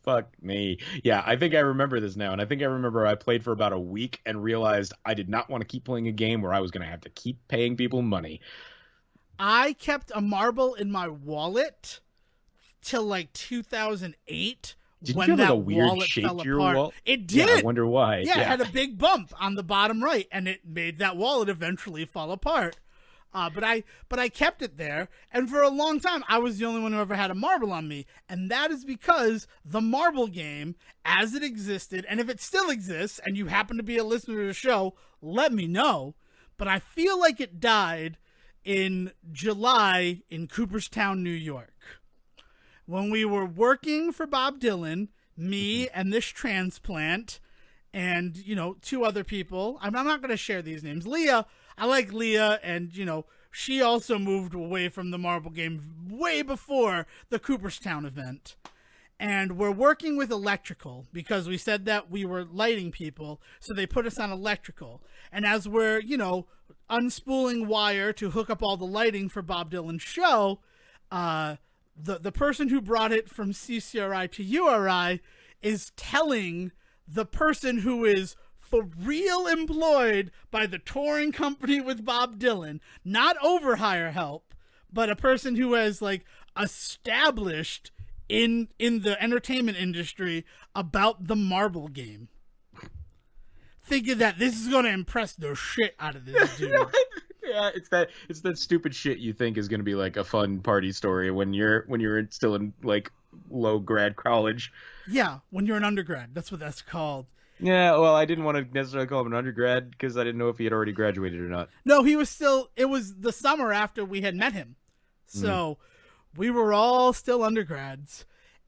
Fuck me. Yeah, I think I remember this now. And I think I remember I played for about a week and realized I did not want to keep playing a game where I was going to have to keep paying people money. I kept a marble in my wallet till like 2008. Didn't when you have that like a weird wallet shape fell to your apart. wallet? It did. Yeah, I wonder why. Yeah, it had a big bump on the bottom right, and it made that wallet eventually fall apart. But I kept it there, and for a long time, I was the only one who ever had a marble on me, and that is because the marble game, as it existed, and if it still exists, and you happen to be a listener to the show, let me know. But I feel like it died in July in Cooperstown, New York. When we were working for Bob Dylan, me and this transplant, and, two other people. I'm not going to share these names. Leah, I like Leah, and, she also moved away from the marble game way before the Cooperstown event. And we're working with electrical because we said that we were lighting people, so they put us on electrical. And as we're, unspooling wire to hook up all the lighting for Bob Dylan's show, the person who brought it from CCRI to URI is telling the person who is for real employed by the touring company with Bob Dylan, not overhire help, but a person who has like established in the entertainment industry about the marble game. Thinking that this is going to impress the shit out of this dude. Yeah, it's that stupid shit you think is going to be like a fun party story when you're still in like low grad college. Yeah, when you're an undergrad, that's what that's called. Yeah, well, I didn't want to necessarily call him an undergrad because I didn't know if he had already graduated or not. No, he was still. It was the summer after we had met him, Mm. so we were all still undergrads.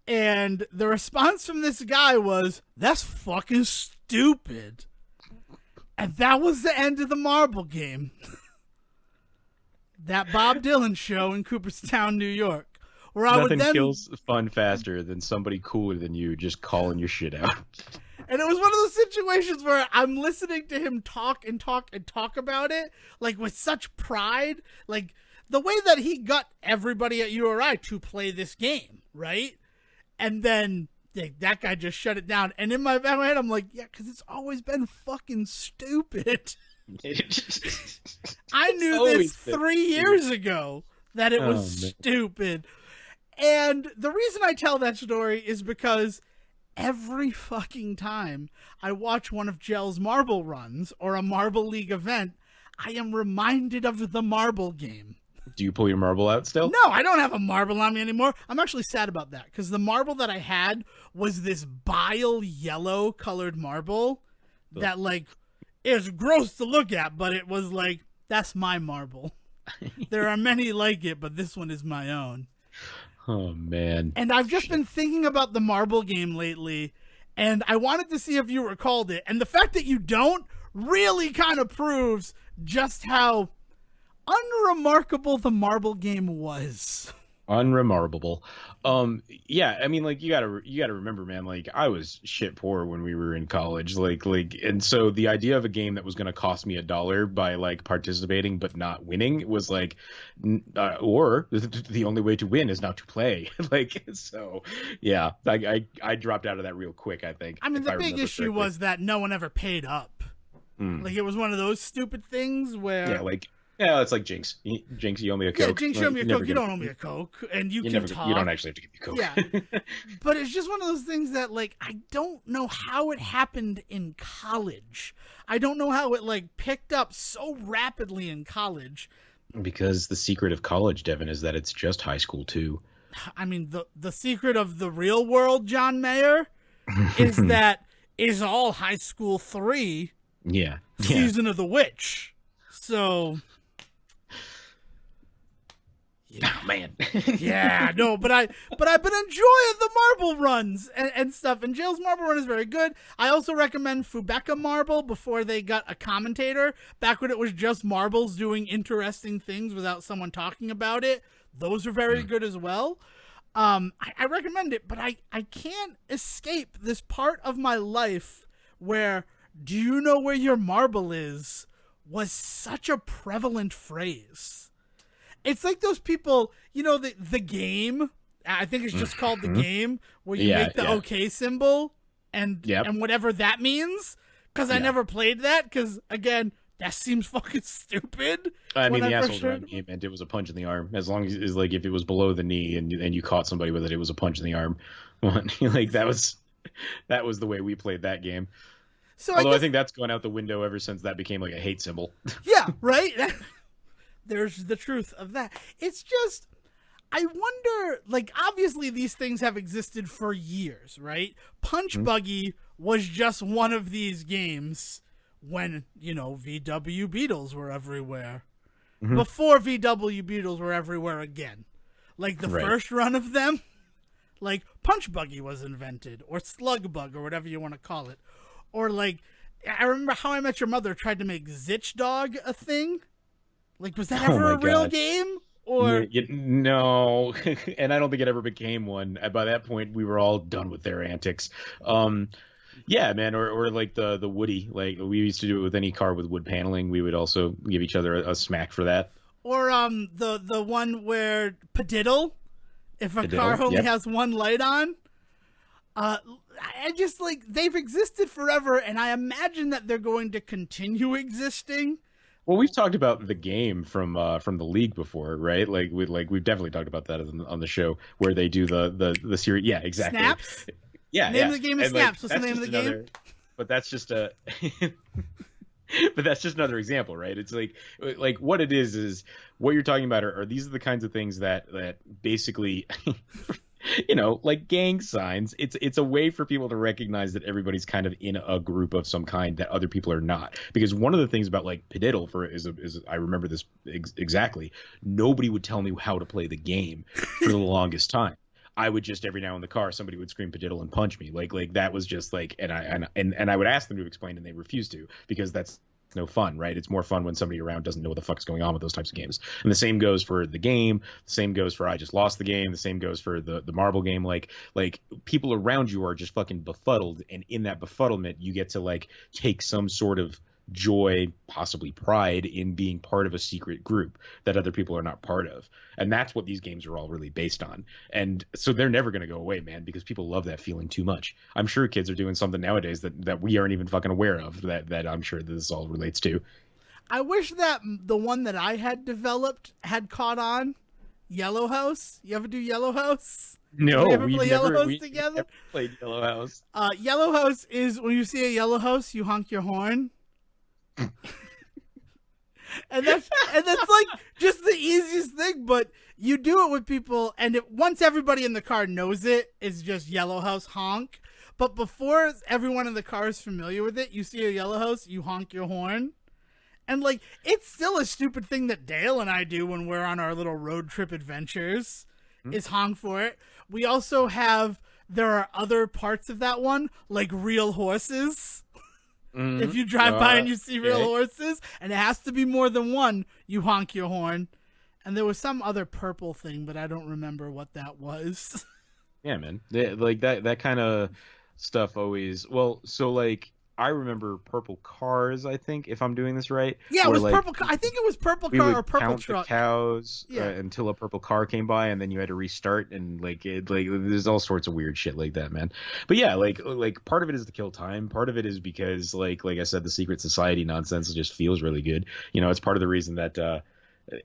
And the response from this guy was, "That's fucking stupid." And that was the end of the marble game. That Bob Dylan show in Cooperstown, New York, where I would Nothing then kills fun faster than somebody cooler than you just calling your shit out. And it was one of those situations where I'm listening to him talk and talk and talk about it, like with such pride, like the way that he got everybody at URI to play this game, right? And then that guy just shut it down. And in my head, I'm like, yeah, because it's always been fucking stupid. I knew this 3 years ago that it was stupid. And the reason I tell that story is because every fucking time I watch one of Jel's marble runs or a Marble League event, I am reminded of the marble game. Do you pull your marble out still? No, I don't have a marble on me anymore. I'm actually sad about that because the marble that I had was this bile yellow colored marble that, like, is gross to look at, but it was like, that's my marble. There are many like it, but this one is my own. Oh, man. And I've just been thinking about the marble game lately, and I wanted to see if you recalled it. And the fact that you don't really kind of proves just how unremarkable the marble game was. Unremarkable. Yeah, I mean, like, you gotta remember, man, like, I was shit poor when we were in college, like, and so the idea of a game that was gonna cost me $1 by, like, participating but not winning was like, or the only way to win is not to play. Like, so yeah, I dropped out of that real quick, I think. I mean, the big issue was that no one ever paid up. Like, it was one of those stupid things where, yeah, like, yeah, it's like Jinx. Jinx, you owe me a Coke. Yeah, Jinx, you owe me a Coke. You don't owe me a Coke. And you can talk. You don't actually have to give me Coke. Yeah. But it's just one of those things that, like, I don't know how it happened in college. I don't know how it, like, picked up so rapidly in college. Because the secret of college, Devin, is that it's just high school, too. I mean, the secret of the real world, John Mayer, is that is all high school 3. Yeah. Season of the Witch. So... Yeah, oh, man. Yeah, no, but I've been enjoying the marble runs and stuff. And Jail's marble run is very good. I also recommend Fubeca Marble before they got a commentator. Back when it was just marbles doing interesting things without someone talking about it. Those are very good as well. I recommend it, but I can't escape this part of my life where "do you know where your marble is" was such a prevalent phrase. It's like those people, you know, the game, I think it's just called the game, where you make the OK symbol and whatever that means. Because I never played that, because, again, that seems fucking stupid. I mean, the assholes around the game meant it was a punch in the arm. As long as, like, if it was below the knee and you caught somebody with it, it was a punch in the arm. Like, that was the way we played that game. So Although I think that's gone out the window ever since that became, like, a hate symbol. Yeah, right? There's the truth of that. It's just, I wonder, like, obviously these things have existed for years, right? Punch Buggy was just one of these games when, you know, VW Beetles were everywhere. Before VW Beetles were everywhere again. Like, the first run of them, like, Punch Buggy was invented, or Slug Bug, or whatever you want to call it. Or, like, I remember How I Met Your Mother tried to make Zitch Dog a thing. Like, was that ever a real game? Or no, and I don't think it ever became one. By that point, we were all done with their antics. Yeah, man, or like the Woody. Like, we used to do it with any car with wood paneling. We would also give each other a smack for that. Or the one where Padiddle, if a car only has one light on. I just, like, they've existed forever, and I imagine that they're going to continue existing. Well, we've talked about the game from the league before, right? Like we've definitely talked about that on the show where they do the series. Yeah, exactly. Snaps. Yeah, name of the game is Snaps. What's the name of the game? But that's just a. But that's just another example, right? It's like what it is what you're talking about are these are the kinds of things that basically like gang signs. It's a way for people to recognize that everybody's kind of in a group of some kind that other people are not. Because one of the things about like Padiddle is I remember this exactly. Nobody would tell me how to play the game for the longest time. I would just every now in the car somebody would scream Padiddle and punch me. Like that was just like, and I would ask them to explain and they refused to, because that's no fun, right? It's more fun when somebody around doesn't know what the fuck's going on with those types of games. And the same goes for the game. The same goes for I just lost the game. The same goes for the marble game. Like people around you are just fucking befuddled, and in that befuddlement, you get to like take some sort of joy, possibly pride, in being part of a secret group that other people are not part of. And that's what these games are all really based on. And so they're never going to go away, man, because people love that feeling too much. I'm sure kids are doing something nowadays that we aren't even fucking aware of, that I'm sure this all relates to. I wish that the one that I had developed had caught on. Yellow House. You ever do Yellow House? No, we never never together. Never played Yellow House. Yellow House is when you see a yellow house, you honk your horn. and that's like just the easiest thing, but you do it with people, and once everybody in the car knows it's just Yellow House honk. But before everyone in the car is familiar with it, you see a yellow house, you honk your horn. And like it's still a stupid thing that Dale and I do when we're on our little road trip adventures, is honk for it. We also there are other parts of that one, like real horses. If you drive by and you see real horses, and it has to be more than one, you honk your horn. And there was some other purple thing, but I don't remember what that was. Yeah, man. Like that kind of stuff always. Well, so like I remember purple cars, I think, if I'm doing this right. Yeah, it was like, purple car. I think it was purple car or purple count truck. The cows until a purple car came by, and then you had to restart, and like there's all sorts of weird shit like that, man. But yeah, like part of it is to kill time. Part of it is because like I said, the secret society nonsense just feels really good. It's part of the reason that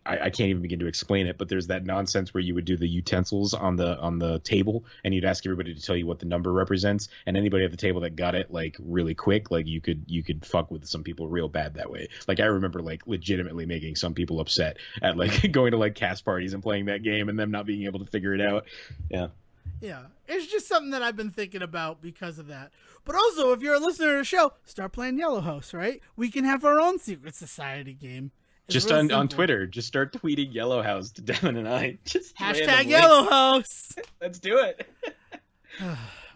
I can't even begin to explain it, but there's that nonsense where you would do the utensils on the table, and you'd ask everybody to tell you what the number represents, and anybody at the table that got it like really quick, like you could fuck with some people real bad that way. Like I remember like legitimately making some people upset at like going to like cast parties and playing that game and them not being able to figure it out. Yeah, it's just something that I've been thinking about because of that. But also, if you're a listener to the show, start playing Yellow House, right? We can have our own secret society game. Just on Twitter, just start tweeting Yellow House to Devon and I. Just hashtag Yellow House. Let's do it.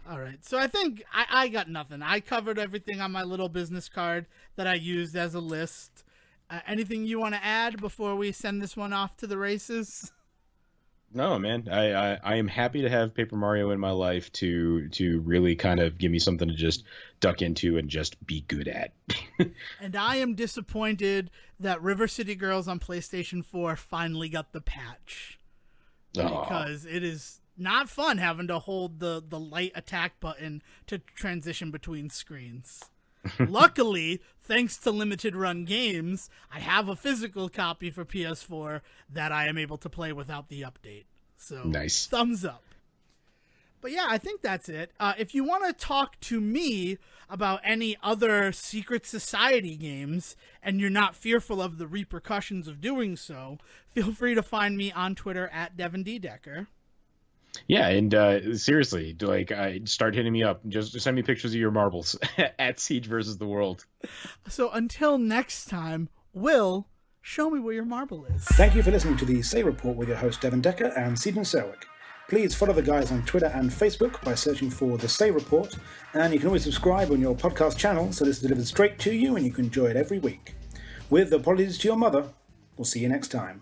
All right. So I think I got nothing. I covered everything on my little business card that I used as a list. Anything you want to add before we send this one off to the races? No, man. I am happy to have Paper Mario in my life to really kind of give me something to just duck into and just be good at. And I am disappointed that River City Girls on PlayStation 4 finally got the patch. Because it is not fun having to hold the light attack button to transition between screens. Luckily, thanks to limited run games, I have a physical copy for PS4 that I am able to play without the update. So, nice. Thumbs up. But yeah, I think that's it. If you want to talk to me about any other secret society games and you're not fearful of the repercussions of doing so, feel free to find me on Twitter at Devon D. Decker. Yeah, and seriously, like, start hitting me up. Just send me pictures of your marbles at Siege versus the World. So until next time, Will, show me where your marble is. Thank you for listening to the Say Report with your host Devon Decker and Sejohn Serwick. Please follow the guys on Twitter and Facebook by searching for The Say Report, and you can always subscribe on your podcast channel so this is delivered straight to you and you can enjoy it every week. With apologies to your mother, we'll see you next time.